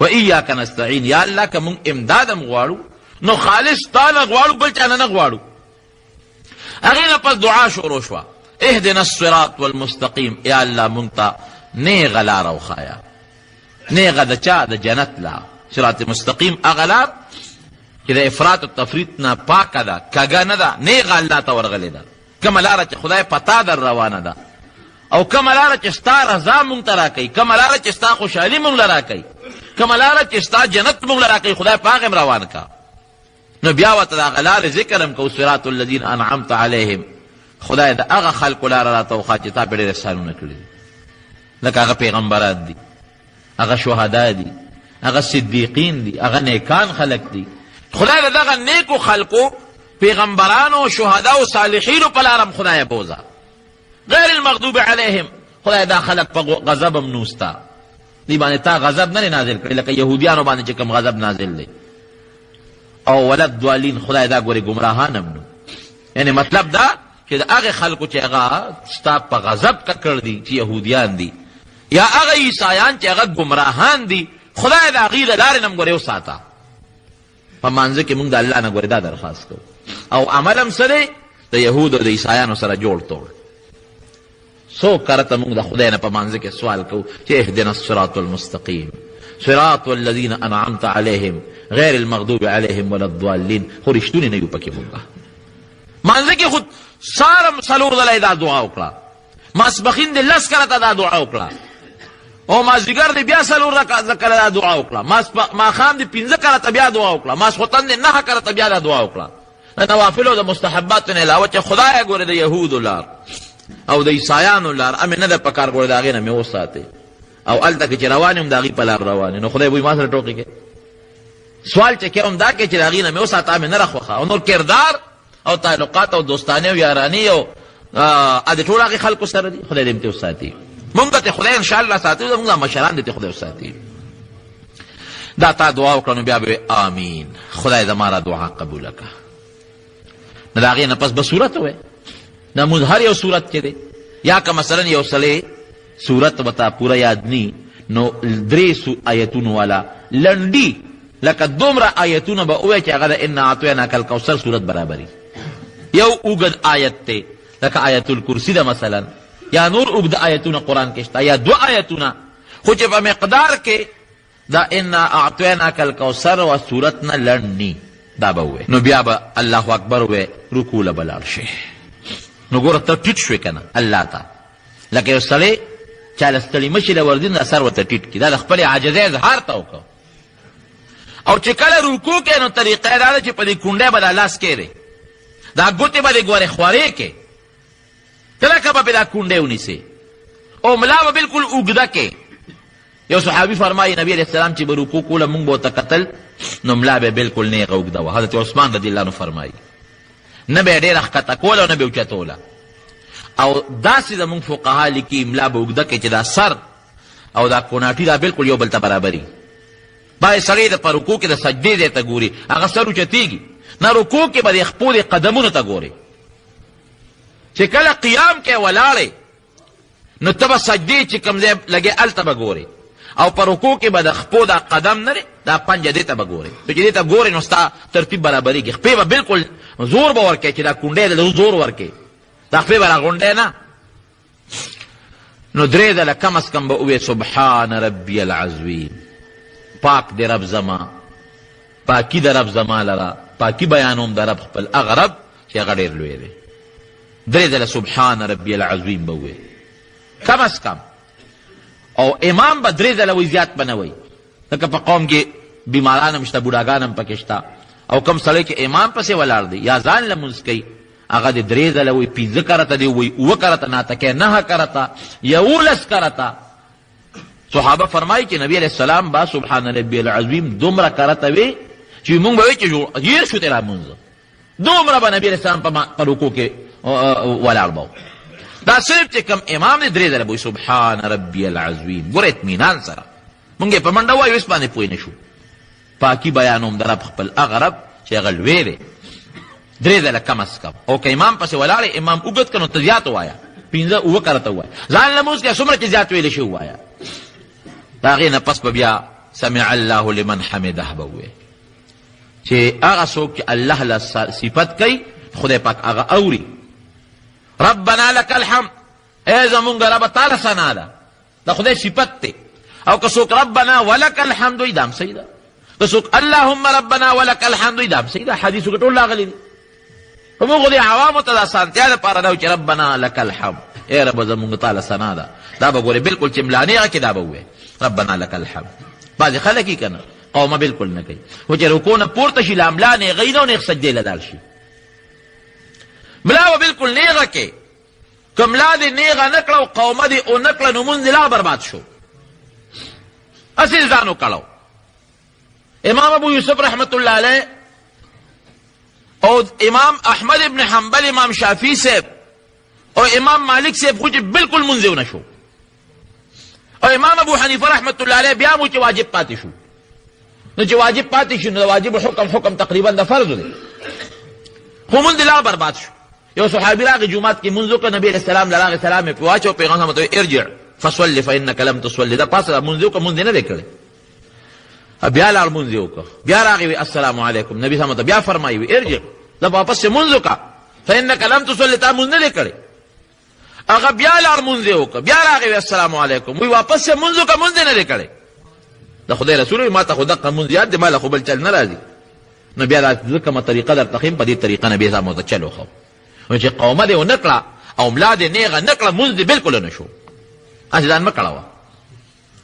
A: و ایاک نستعین، یا اللہ که مونږ امدادم غواړو نو خالص تا نه غواړو، بل چا نه غواړو. هغې نه پس دعا شروع شوه، اهدنا الصراط والمستقیم، یا الله مونږ ته نیغه لاره وښایه. نیغه د چا؟ د جنت لار. صراط مستقیم هغه لار چې د افراط و تفریط نه پاکه ده، کږه نه ده، نیغه الله ته ورغلې ده. کومه لاره چې خدای پتا در روانه ده، او کومه لاره چې ستا رضا مونږ ته راکوي، کومه لاره چې ستا خوشحالي مونږ له راکوي، کومه لاره چې ستا جنت مونږ له راکوي، خدای په هغې روان کا. نو بیا ورته د هغه لارې ذکر هم کوو، صراط الذین انعمت علیهم. خدای د هغه خلکو لاره راته وښایه چې تا پرې ډېر احسانونه کړي دي، لکه هغه پیغمبران دي، هغه شهدا دي، هغه صدیقین دي، هغه نیکان خلک دي. خدای د دغه نیکو خلکو، پیغمبرانو، شهداو، صالحینو په لارم خدای بوزه. غیر المغضوب علیهم، خدای دا خلق په غضبم نوستا، دی باندې تا غضب نه نازل کړي، لکه یهودیانو باندې چې کوم غضب نازل دی. او ولد دوالین، خدای دا ګورې ګمراهان هم نو. یعنی مطلب دا چې د هغې خلکو چې هغه ستا په غضب ککړ دي، چې یهودیان دي، یا هغه عیسایان چې هغه ګمراهان دي، خدای د هغې د لارې نه م ګورې وساته. په مانځه کې مونږ د الله نه ګورې دا درخواست کوو. او عمل هم څه دی؟ د یهود او د عیسایانو سره جوړ توړ. سو کرته مونږ د خدای نه په مانځه کې سوال کوو چې اهدنا الصراط المستقیم صراط الذین انعمت علیهم غیر المغضوب علیهم ولا الضالین. خو رښتونې نه یو پکې مونږ. مانځه کې خو سارم څلور ځله دا دعا وکړه، ماسپښین دې 10 کرته دا دعا وکړه، او مازدیګر دې بیا څلور کله دا دعا وکړه، ماښام دې 15 کرته بیا دعا وکړه، ماسخوتن دې 9 کرته بیا دا دعا وکړه. د نوافلو د مستحباتو نه علاوه چې خدای ګوره د یهودو لار او د عیسایانو لار امې نه ده په کار، ګوره د هغې نه مې وساتې. او هلته کې چې روان یم د هغې په لار روان نو خدای به ما سره ټوکې کې سوال چې کوم دا کې چې د هغې نه مې وساته مې نه راخوښه. او نور کردار او تعلقات او دوستانې او یارانې او د ټول هغې خلکو سره دي، خدای دې م ترې وساتي. مونږ ته خدای انشاءالله ساتي، زمونږ مشران دې ته خدای وساتي. دا تا دعا وکړه نو بیا به آمین، خدای زما را دعا قبوله کړه. نو د هغې نه پس به صورت ووایه. دا مونږ هر یو صورت کې دی، یا که مثلا یو سړی صورت ورته پوره یاد نی نو 3 آیتونو والا لنډي لکه دومره آیتونه به ووایه چې هغه د انا اعطیناک الکوثر صورت برابري. یو اوږد آیت دی لکه آیت الکرسي ده مثلا، یا نور اوږد آیتونه قرآن کې شته، یا 2 آیتونه، خو چې په مقدار کې دا انا اعطیناک الکوثر و صورت نه لنډ نی، دا به ووایه. نو بیا به الله اکبر ووایه، رکوع له به لاړ شي. نو ګوره ته ټیټ شوې که نه الله ته، لکه یو سړی چاله ستړي مشي له وردي نو سر ورته ټیټ کړي، دا د خپلې عاجزۍ اظهار ته وکړه. او چې کله رکوع کې نو طریقه یې دا ده چې په دې کونډۍ به دا لاس کېږدې، دا ګوتې به دې ګورې خوارې کې، کله که به پې دا کونډۍ ونیسې، او ملا به بلکل اوږده کې. یو صحابي فرمایي نبي علیه السلام چې به رکوع کوله مونږ به ورته کتل نو ملا به بلکل نیغه اوږده وه. حضرت عثمان رضی الله عنه فرمایي نه به یې ډېره ښکته کوله او نه به یې اوچتوله. او داسې زمونږ فقها لیکي ملا به اوږده کې چې دا سر او دا کوناټي دا بلکل یو بل ته برابري. باید سړی د په رکوع کې د سجدې ځای ته ګوري، هغه سر اوچتېږي نه، رکوع کې به د خپو د قدمونو ته ګوري. چې کله قیام کې ولاړې نو ته به سجدې چې کوم ځای لګې هلته به ګورې، او په رکوع کې به د خپو دا قدم نه دی دا پنجه دې ته به ګورې. نو چې دې ته ګورې نو ستا ترتیب برابرېږي. خپې به بلکل زور به ورکوې چې دا کونډۍ ده زور ورکوې، دا خپې به راغونډی نه. نو 3 ځله کم از کم به ووایې سبحان ربی العظیم، پاک دی رب زما، پاکی د رب زما لره، پاکی بیانوم د رب خپل هغه رب چې هغه ډېر لوی دی. 3 ځله سبحان ربی العظیم به ووایې کم از کم. او امام به 3 ځله وایي، زیات به نه وایي، لکه په قوم کې بیماران هم شته، بوډاګان هم پکې شته، او کم سړی چې امام پسې ولاړ دی یا ځان لمونځ کوي هغه د 3 ځله وایي، 15 کرته دی وایي، 9 کرته، ناتکې 9 کرته، 11 کرته. صحابه فرمایي چې نبی علیه السلام با سبحان ربی العظیم دومره کرته وی چې مونږ به وایي چې هیر شو تیرا مونځ، دومره به نبی علیه السلام په رکوع کې ولاړ به. دا صرف چې کوم امام دی 3 ځله به وایي سبحان ربی العظیم. ګوره اطمینان سره مونږ یې په منډه وایو، هېڅ باندې پوه نه شو. پاکی بیانوم د رب خپل هغه رب چې هغه لوی دی. 3 ځله کم از کم. او که امام پسې ولاړې امام اوږد که نو ته زیات ووایه، 15 کرته ووایه، ځان لمونځ کې څومره چې زیات ویلی شي ووایه. د هغې نه پس به بیا سمع الله لمن حمده بوي چې هغه څوک چې الله له صفت کوي خدای پاک هغه اوري. ربنا لك الحمد، ای زمونږ رب تعالی ثنا ده، دا خدای صفت دی. او که څوک ربنا ولك الحمد وي دام صحیح ده، که څوک اللهم ربنا ولك الحمد وي دام صحیح ده. حدیثو کې ټول راغلي دي. همغه د عوامو ته د اسانتیا دپاره ده چې ربنا لك الحمد، ای رب زمونږ تعالی ثنا ده. دا به ګورې بلکل چې ملانې هغه کې دا به ووایي ربنا لك الحمد. بعضې خلک یې که نه قومه بلکل نه کوي، خو چې رکوع نه پورته شي له ملا نیغوي نه او نیغ سجدې له دال شي. ملا به بلکل نیغه کې، که ملا دې نیغه نه کړه او قومه دې ونه کړه نو مونځ لا برباد شو. اصل ځان وکړو. امام ابو یوسف رحمت الله علیه او امام احمد ابن حنبل، امام شافعی صاحب او امام مالک صاحب خو چې بلکل مونځ ونه شو، او امام ابو حنیفه رحمت الله علیه بیا مو چې واجب پاتې شو. نو چې واجب پاتې شو نو د واجب حکم تقریبا د فرض دی، خو مونځ لا برباد شو. یو صحابي راغی جمعات کې مونځ وکړ، نبی علیه السلام له راغی سلام یې پرې واچو، پیغمبر ته ارجع فصل فانک لم تصلي، دا پاسه مونځ وکړه مونځ نه دی کړی. بیا لاړ مونځ وکړه، بیا راغی وی السلام علیکم، نبی صلی الله بیا فرمایي وی ارجع، دا واپس مونځ وکړه فانک لم تصلي، تا مونځ نه دی کړی. هغه بیا لاړ مونځ وکړه، بیا راغی وی السلام علیکم، وی واپس مونځ وکړه مونځ نه دی کړی. د خدای رسول وی ما ته خو دغه مونځ یاد دی، ما له خو بل چل نه راځي. نو بیا دا کومه طریقه در تخیم په دې طریقه نبی صلی الله چلو خو چې قومه دې ونه کړه او ملا دې نیغه نه کړه مونځ دې بلکل نه شو. هسې ځان مه کړوه،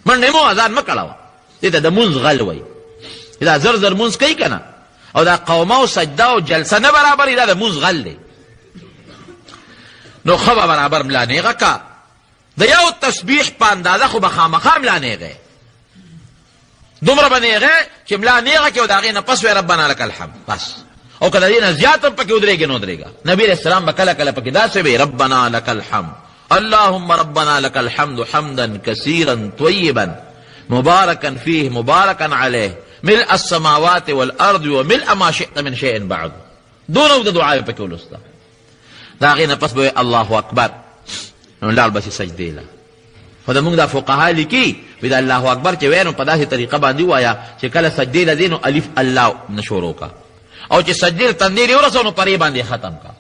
A: منډې مو ځان مه کړوه، دې ته د مونځ غل وایي. دا زر زر مونځ کوي که نه، او دا قومه او سجده او جلسه نه برابري، دا د مونځ غل دی. نو ښه به برابر ملا نیغه که د یو تسبیح په اندازه خو به خامخا ملا نیغه دومره به نیغه چې ملا نیغه کې او د هغې نه پس وی ربنا لک الحمد بس. او که د دې نه زیات هم پکې ودرېږي نو ودرېږه. نبي علیه السلام به کله کله پکې داسې وی ربنا لک الحمد اللهم ربنا لك الحمد حمدا كثيرا طيبا مباركا فيه مباركا عليه ملء السماوات والارض وملء ما شئت من شيء بعد. دونه د دعا په کې ولسته. دا غینه پس به الله اکبر نو لاړ بس سجدې له. خو د موږ د فقها لیکي وی د الله اکبر چې وینو په داسې طریقه باندې وایا چې کله سجدې له دې نو الف الله نشورو کا، او چې سجدې تندې ورسو نو پرې باندې ختم کا.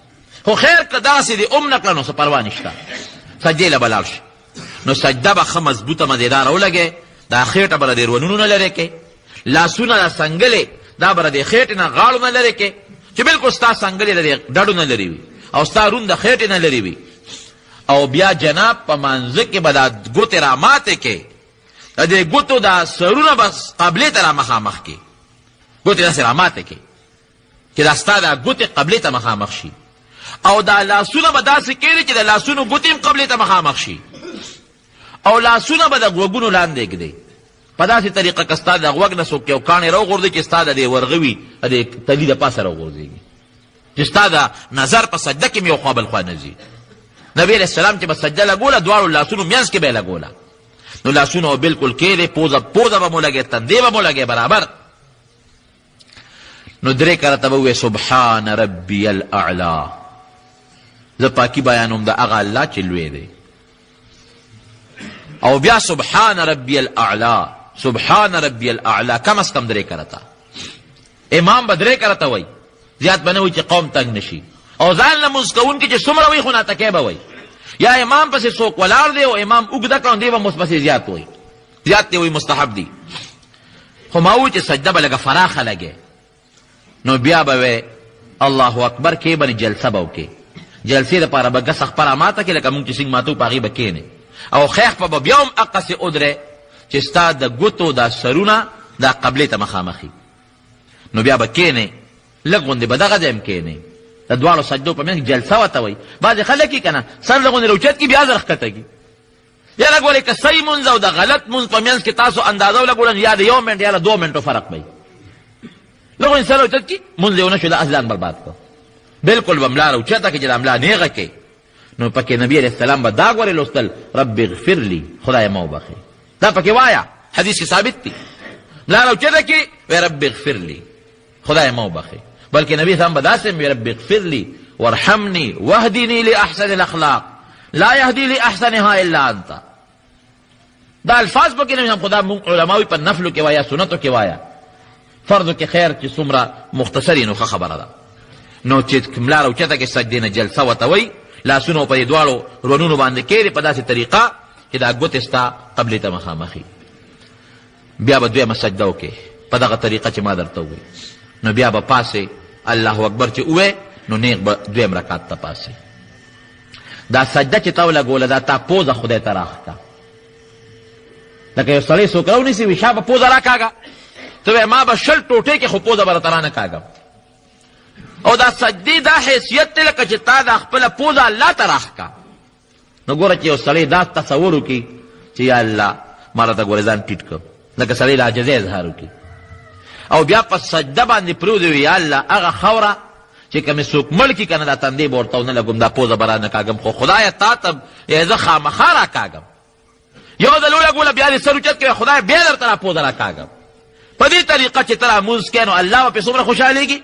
A: خو خیر که داسې دې نکړه نو څه پروا نشته، سجدې له به لاړ شي. نو سجده به ښه مضبوطه مزېداره ولګې، دا خېټه به له دې رونونو نه لرې کې، لاسونه د سنګلې دا به د خېټې نه غاړو نه لرې کې چې بلکل ستا سنګلې د ډډو نه لرې وي او ستا رون د خېټې نه لرې وي. او بیا جناب په مانځه کې به دا ګوتې را ماتې کې، د دې ګوتو دا سرونه بس قبلې ته را مخامخ کې، ګوتې داسې را ماتې کې چې دا ستا دا ګوتې قبلې ته مخامخ شي. او دا لاسونه به داسې کېږي چې د لاسونو ګوتې هم قبلې ته مخامخ شي، او لاسونه به د غوږونو لاندې ږدي. په داسې طریقه که ستا د غوږ نه څوک یو کاڼې راوغورځي چې ستا د دې ورغه وي د دې تلي د پاسه راوغورځېږي، چې ستا د نظر په سجده کې م یو خوا بل خوا نه ځي. نبی علیه السلام چې به سجده لګوله دواړو لاسونو منځ کې به یې لګوله، نو لاسونه به بلکل کېدې، پوزه به مو لګې، تندې به مو لګې برابر. نو درې کرته به ووایې سبحان ربي الاعلی، زه پاکي بیانوم د هغه الله چې لوی دی. او بیا سبحان ربي الاعلی، سبحان ربي الاعلی کم از کم درې کرته. امام به درې کرته وایي، زیات به نه وایي چې قوم تنګ نشي. او ځان له مونځ کوونکي چې څومره وایي خو ناټکی به وایي، یا امام پسې څوک ولاړ دی او امام اوږده کړه دی به پسې زیات وایي، زیات دی وایي مستحب دی. خو ما وایي چې سجده به لږه فراخه لګې، نو بیا به وی الله اکبر کې باندې جلسه به وکړې. جلسې دپاره به ګسه خپره ماته کړې لکه مونږ چې څنګه ماتو په هغې به کښېنې، او خیخ په به بیا هم هقسې ودرې چې ستا د ګوتو دا سرونه دا قبلې ته مخامخي. نو بیا به کښېنې لږ غوندې به دغه ځای هم کښېنې. د دواړو سجدو په منځ کې جلسه ورته وایي. بعضې خلک یې که نه سر د غوندې راوچت کړي بیا زر ښکته کړي. یا لږ ولې که صحیح مونځ او د غلط مونځ په منځ کې تاسو اندازه ولګوله یا د 1 منټ یا د 2 منټو فرق به وي. لږ غوندې سر راوچت کړي مونځ یې ونه شو، دا ځان برباد کړه. بلکل به ملا راوچته کړي چې دا ملا نیغه کړي. نو پکې نبی علیه السلام به دا ګورې لوستل رب اغفر لی، خدای ما وبخې. دا پکې وایه، حدیث کې ثابت دی. ملا راوچته کړي وی رب اغفر لی، خدای ما وبخې. بلکې نبی صاحب به داسې وی رب اغفر لی وارحمني واهدني لاحسن الاخلاق لا يهدي لاحسنها الا انت. دا الفاظ پکې نه خدا مونږ علماوی په نفلو کې وایا سنتو کې وایا فرضو کې خیر چې څومره مختصري نو خبره ده نو چې کملار او چته کې سجدې نه جلسه وتوي لاسونو په دواړو رونونو باندې کېږي په داسې طریقه چې دا ګوتې ستا قبلې ته مخامخي بیا به دویمه سجده وکړې په دغه طریقه چې ما درته ووایي نو بیا به پاسې الله اکبر چې ووایې نو نیغ به دویم رکعت ته پاسې دا سجده چې تا ولګوله دا تا پوزه خدای ته راښکه لکه یو سړی څوک راونیسي وي شا به پوزه راکاږه ته وایې ما به 20 ټوټې کې خو پوزه به راته رانه کاږم او دا سجدې دا حیثیت دی لکه چې تا دا خپله پوزه الله ته راښکه نو ګوره چې یو سړی دا تصور وکړي چې یا الله ما راته ګوره ځان ټیټ کړ لکه سړی د عاجزۍ اظهار وکړي او بیا په سجده باندې پرېوځي وي یا الله هغه خاوره چې کومې څوک مړ کړي که نه دا تندې به ورته ونه لګوم دا پوزه به رانه کاږم خو خدایه تا ته زه خامخا راکاږم یو ځل ولګوله بیا دې سر اوچت کوي خدای بیا درته را پوزه راکاږم په دې طریقه چې ته رامونځ کوې نو الله به پې څومره خوشحالېږي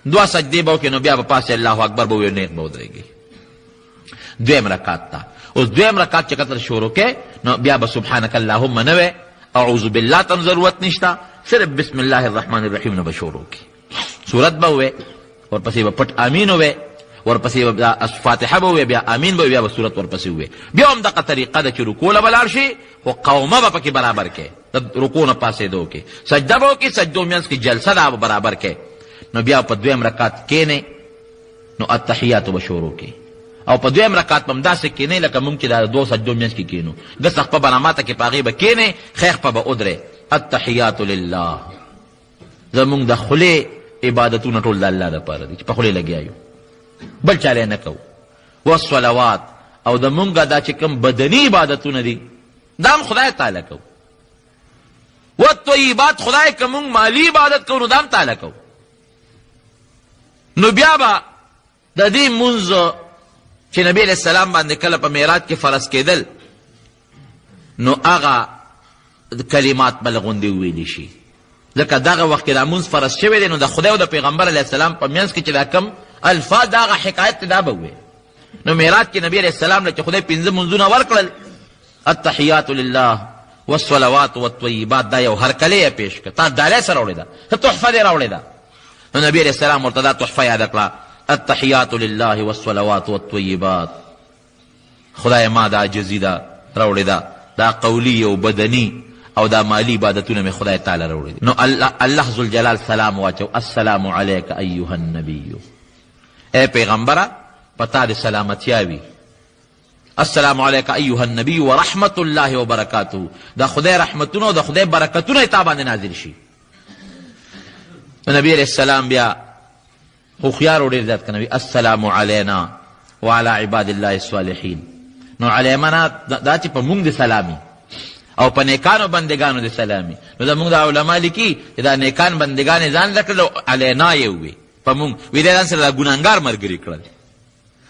A: دوه سجدې به وکړې نو بیا به پاسې الله اکبر به ووایو نیغ به ودرېږي دویم رکعت ته اوس دویم رکعت چې کتل شروع کې نو بیا به سبحانک اللهم نه وی اعوذ بالله ته ضرورت نشته صرف بسم الله الرحمن الرحیم نه به شروع کې سورت به ووی ورپسې به پټ امین ووی ورپسې به فاتحه به ووی بیا امین به ووی بیا به سورت ورپسې ووی بیا هم دغه طریقه ده چې رکوع له به لاړ شي خو قومه به پکې برابر کې د رکوع نه پاسېدو کې سجده به وکړي سجدو منځ کې جلسه ده به برابر کې نو بیا په دویم رکعت کېنې نو التحیاتو به شروع کې او په دویم رکعت به همداسې کېنې لکه مونږ چې دا دو سجدو منځ کې کېنو ګس خپه به ناماته کې په هغې به کېنې خیخ په به ودرې التحیات لله زمونږ د خولې عبادتونه ټول د الله دپاره دي چې په خولې لګیا یو بل چاله نه کوو والصلوات او د مونږ دا چې کوم بدني عبادتونه دي دا هم خدای تعالی کوو والطیبات خدای که مونږ مالی عبادت کوو نو دا هم تعالی کوو نو بیا به د دې مونځ چې نبی علیہ السلام باندې کله په معراج کې فرض کېدل نو هغه کلمات به لغوندې وویلی شي ځکه دغه وخت کې دا مونځ فرض شوی دی نو د خدای او د پیغمبر علیه السلام په منځ کې چې دا کم الفاظ د هغه حکایت دا به ووی نو معراج کې نبی علیہ السلام له چې خدای 5 منځونه ورکړل التحیات لله والصلوات والطیبات دا یو هرکلی یې پیش کړ تا ډالۍ سره راوړې ده ته تحفه دې راوړې ده نو نبی علیہ السلام ورته دا تحفه یاد کړه التحیات لله والصلوات والطیبات خدای ما دا عاجزي ده راوړې ده دا قولی او بدني او دا مالی عبادتونه می خدای تعالی راوړي نو الله ذوالجلال سلام واچو السلام علیک ایها النبی اے پیغمبره پتا دې سلامتیا وي السلام علیک ایها النبی ورحمت الله وبرکاته دا خدای رحمتونه او دا خدای برکتونه تا باندې نازل شي نبی علیہ السلام بیا خو خيار ډېر زیات کنه السلام علینا وعلى عباد الله الصالحین نو علیمنا دا چې په مونږ دې سلامي او په نیکانو بندگانو دې سلامي نو دا مونږ د علما لیکي چې دا نیکان بندگان ځان لکړل علینا یې وي په مونږ وی دې ځان سره ګناهګار مرګري کړل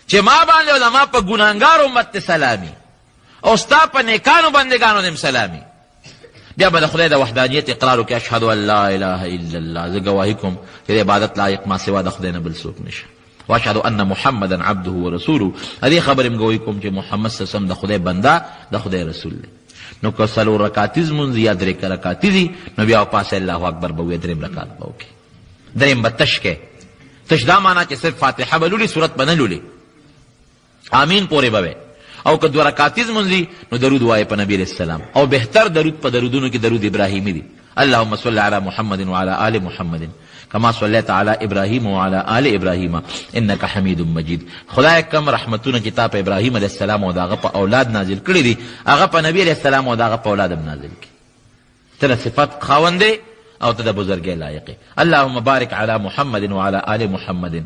A: چې ما باندې او ما په ګناهګار امت سلامي او ستا په نیکانو بندگانو دې سلامي بیا به د خدای د وحدانیت اقرار وکړي اشهد ان لا اله الا الله زه ګواهي کوم چې د عبادت لایق ما سوا د خدای نه بل څوک نشته واشهد ان محمدا عبده ورسوله هذه خبر م ګواهي کوم چې محمد صلی الله علیه وسلم د خدای بنده د خدای رسول دی نو که څلور رکعاتیز مونځ یا 3 رکعاتیزي نو بیا پاسه الله اکبر به وي 3 رکعات به وکړي دریم به تش کې تش دا معنا چې صرف فاتحه به لولي سورت به نه لولي امین پورې به او که 2 رکعاتیز مونځي نو درود وایي په نبی علیہ السلام او بهتر درود په درودونو کې درود ابراهیمی دی اللهم صل على محمد وعلى آل محمد كما صليت على ابراهيم وعلى آل ابراهيم انك حميد مجيد خدای کم رحمتونه چې تا په ابراهیم علیہ السلام او داغه په اولاد نازل کړی دي هغه په نبی علیہ السلام او داغه په اولاد هم نازل کړي ته صفات خاوندې او ته د بزرګۍ لایق اللهم بارك على محمد وعلى آل محمد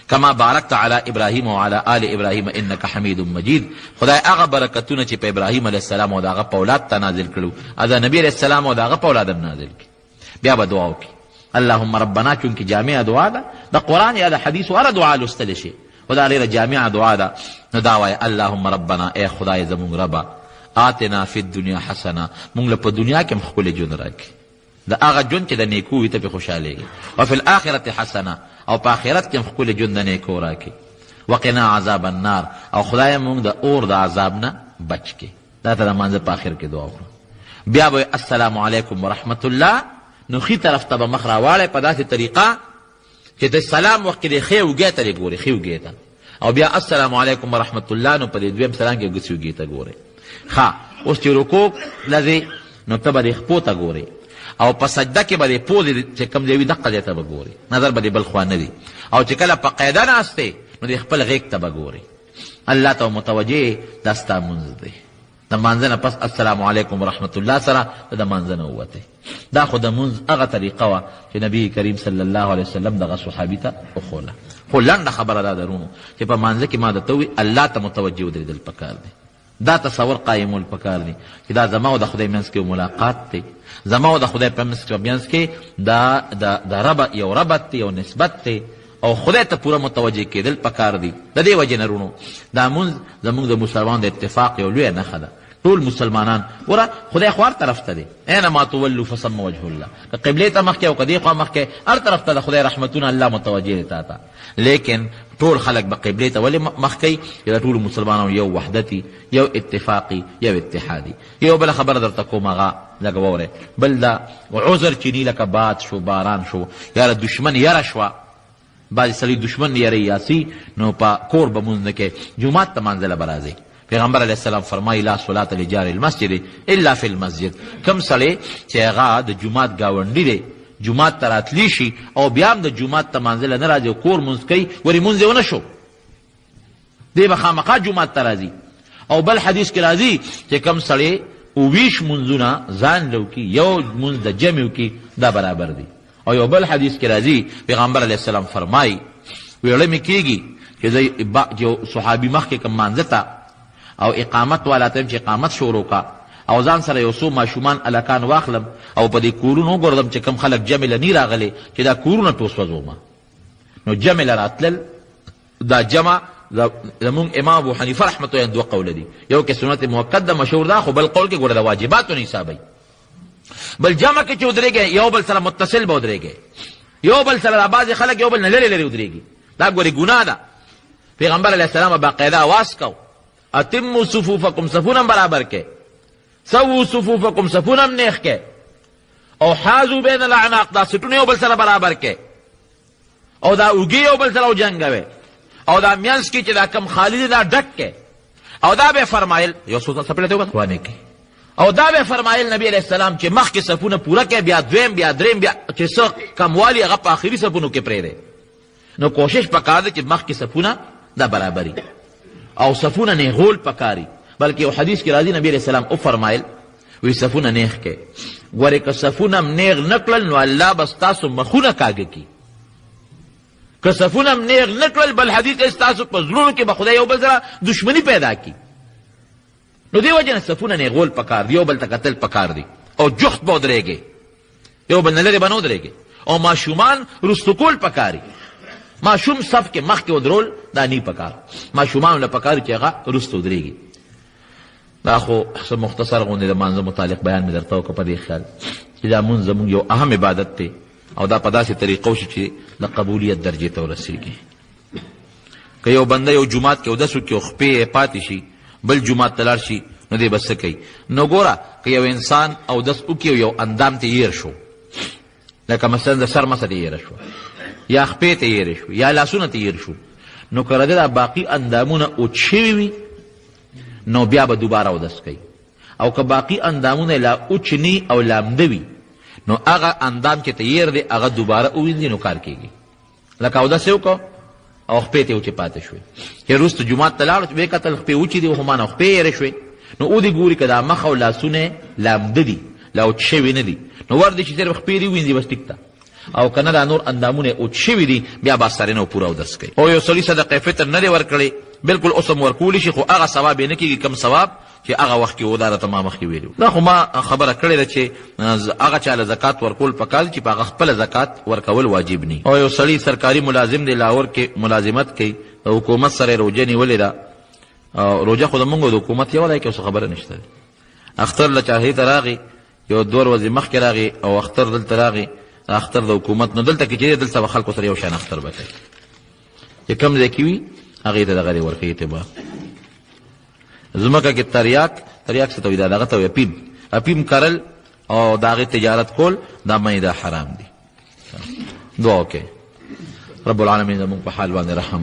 A: كما باركت على ابراهيم وعلى آل ابراهيم انك حميد مجيد خدای هغه برکتونه چې په ابراهیم علیہ السلام او داغه په اولاد ته نازل کړو اذا نبی علیہ السلام او داغه په اولاد هم نازل کړي بیا به دعا وکړي اللهم ربنا چونکه جامع دعا ده د قران یا د حدیث ولا دعا لستل شي خدای لري جامع دعا ده نو دا وای اللهم ربنا اے خدای زمون ربا آتنا فی الدنیا حسنه مونږ له په دنیا کې مخکله جون راکړي دا هغه جون چې د نیکو وي ته په خوشاله او فی الاخرته حسنه او په آخرت کې مخکله جون د نیکو راکړي وقنا عذاب النار او خدای مونږ د اور د عذاب نه بچ کې دا ته د مانځه په آخر کې دعا وکړه. بیا به السلام علیکم ورحمت الله، نو ښي طرف ته به مخ راواړی په داسې طریقه چې د سلام وخت کې د ښې اوږې ته دې ګورې، ښې اوږې ته، او بیا السلام علیکم ورحمت الله، نو په دې دویم سلام کې ګوتې اوږې ته ګورې. ښه اوس چې رکوع لځې نو ته به دې خپو ته ګورې، او په سجده کې به دې پوزې چې کوم ځای وي دقه ځای ته به ګورې، نظر به دې بل خوا نه وي. او چې کله په قاعده ناستې نو دې خپل غیږ ته به ګورې، الله ته متوجه دا ستا مونځ دی. د مانځه نه پس السلام علیکم ورحمت الله سره د مانځه نه ووتې. دا خو د مونځ هغه طریقه وه چې نبي کریم صلی الله علیه وسلم دغه صحابي ته وښوله. خو لنډه خبره دا درونو چې په مانځه کې ما درته ووي الله ته متوجه ودرېدل پکار دی. دا تصور قایمول پکار دی چې دا زما او د خدای منځ کې ملاقات دی، زما او د خدای په منځ کې دا یو ربط دی، یو نسبت دی، او خدای ته پوره متوجه کېدل پکار دی. د دې وجې نه رونو دا مونځ زموږ د مسلمانانو د اتفاق یو لویه نښه ده. ټول مسلمانان وره خدای خو هر طرف ته دی، اینما تولوا فثم وجه الله، که قبلې ته مخکې او که دې خوا مخکې، هر طرف ته د خدای رحمتونه الله متوجه دی تا ته. لیکن ټول خلک به قبلې ته ولې مخ کوي چې د ټولو مسلمانانو یو وحدتي، یو اتفاقي، یو اتحادي. یو بله خبره درته کوم هغه لږ واورئ، بل دا عذر چیني لکه باد شو، باران شو، یاره دشمن یره شوه، بعضې سړي دشمن یره یاسي، نو په کور به مونځ نه کوي، جومات ته مانځله به راځئ. پیغمبر علیه السلام فرمایي لا صلاة لجار المسجد الا فی المسجد. کم سړی چې هغه د جومات ګاونډي دی، جومات ته راتلی شي او بیا هم د جومات ته مانځله نه راځي او کور مونځ کوي، ورې مونځ یې ونه شو، دی به خامخا جومات ته راځي. او بل حدیث کې راځي چې کم سړی 20 مونځونه ځان له وکړي، یو مونځ د جمع وکړي، دا برابر دی. او یو بل حدیث کې راځي پیغمبر علیه السلام فرمایي ویړه مې کېږي چې زه یو صحابي مخکې کوم مانځه ته او اقامت والا ته چې اقامت شروع کا، او ځان سره یو څو ماشومان الکان واخلم او په دې کورونو وګورم چې کم خلک جمع له نی راغلي چې دا کورونه توسوځومه. نو جمع له راتلل، دا جمع زمونږ امام ابو حنیفه رحمت الله دوه قول دي، یو کې سنت مؤکد مشهور ده، خو بل قول کې ګوره د واجباتو نه حسابوي. بل جمع کې چې ودرېږي یو بل سره متصل به ودرېږي، یو بل سره بعضې خلک یو بل نه لرې لرې ودرېږي، دا ګورې ګناه ده. پیغمبر علیه السلام باقاعده اواز کو اتموا صفوفکم، صفونه برابر کې، سووا صفوفکم، صفونه نیخ کې، او حازوا بین الاعناق، دا سټونه یو بل سره برابر کې، او دا اوږې یو بل سره وجنګوي، او دا میانس کې چې دا کم خالی دی دا ډک کې، او دا به فرمایل یو څو څپړې ته وانه کې، او دا به فرمایل نبی علیہ السلام چې مخکې صفونه پوره کې، بیا دویم بیا دریم بیا چې څه کموالی هغه په آخري صفونو کې پرېږدي. نو کوشش پکار دی چې مخکې صفونه دا برابري او صفونه نیغول پکاري. بلکې یو حدیث کې راځي نبی علیہ السلام او فرمایل وی صفونه نیغ کې، ګورې که صفونه نیغ نه کړل نو الله به ستاسو مخونه کاږه کي، که صفونه نیغ نه کړل بل حدیث ستاسو په زړونو کې به خدای یو بل سره دشمني پیدا کي. نو دې وجه نه صفونه نیغول پکار دی، یو بل ته کتل پکار دی، او جخت به ودرېږي، یو بل نه لرې به نه ودرېږي، او ماشومان رستو کول پکاري. ماشوم صف کې مخکې ودرول دا نی پکار، ماشومان له پکار چې هغه رستو ودرېږي. دا خو مختصر غوندې د مانځه متعلق بیان مې درته وکړه په دې خیال چې دا مونځ زموږ یو اهم عبادت دی، او دا په داسې طریقه وشي چې د قبولیت درجې ته ورسېږي. که یو بنده یو جومات کې اودس وکړي او خپې پاتې شي، بل جومات ته لاړ شي، نو دی به څه کوي؟ نو ګوره که یو انسان اودس وکړي او یو اندام ته یېر شو، لکه مثلا د سر مسه ته یېره شو، یا خپې ته یېره شو، یا لاسونه ته یېر شو، نو که د دا باقي اندامونه اوچ شوي وي نو بیا به دوباره اودس کوي، او که باقي اندامونه لا اوچ نی او لامده وي نو هغه اندام چې ته یېر دی هغه دوباره ووینځي نو کار کېږي. لکه اودس یې وکړو او خپې ته اوچې پاتې شوې، چې وروسته جومات ته لاړو ویې کتل خپې اوچې دي، خو مانه خپې یېرې شوې، نو او دې ګوري که دا مخ او لاسونه لامده دي، لا اوچ شوي نه دي، نو ور دي چې صرف خپې دي ووینځي بس ټیک ده، او کنه دا نور اندامونه اوچ شوي دي بیا به سرې نه پوره اودس کوي. او یو سړي صدقې فطر نه دی ورکړی، بالکل اوس هم ورکولی شي، خو هغه ثواب یې نه کېږي کم ثواب چې هغه وخت کې و. دا راته ما مخکې ویلي، دا خو ما خبره کړې ده چې هغه چاله زکات ورکول پکار دي چې په هغه خپله زکات ورکول واجب ني. او یو سړي سرکاري ملازم دی، لاهور کې ملازمت کوي، د حکومت سره روژه نیولې ده، روژه خو زمونږ د حکومت یوه دی که اوس خبره نشته دی. اختر له چاهي ته راغی، یو 2 ورځې مخکې راغی، او اختر دلته راغی، اختر د حکومت، نو دلته کې چې دلته به خلکو سره یو شان اختر به کوي، چې کوم ځای کې وي هغې ته دغه دی ورکوي. اعتبار ځمکه کې تریاک تریاک څه ته وایي؟ دغه ته وایي اپیم کرل او د هغې تجارت کول دا مې دا حرام دي. دعا وکړئ رب العالمین زموږ په حال باندې رحم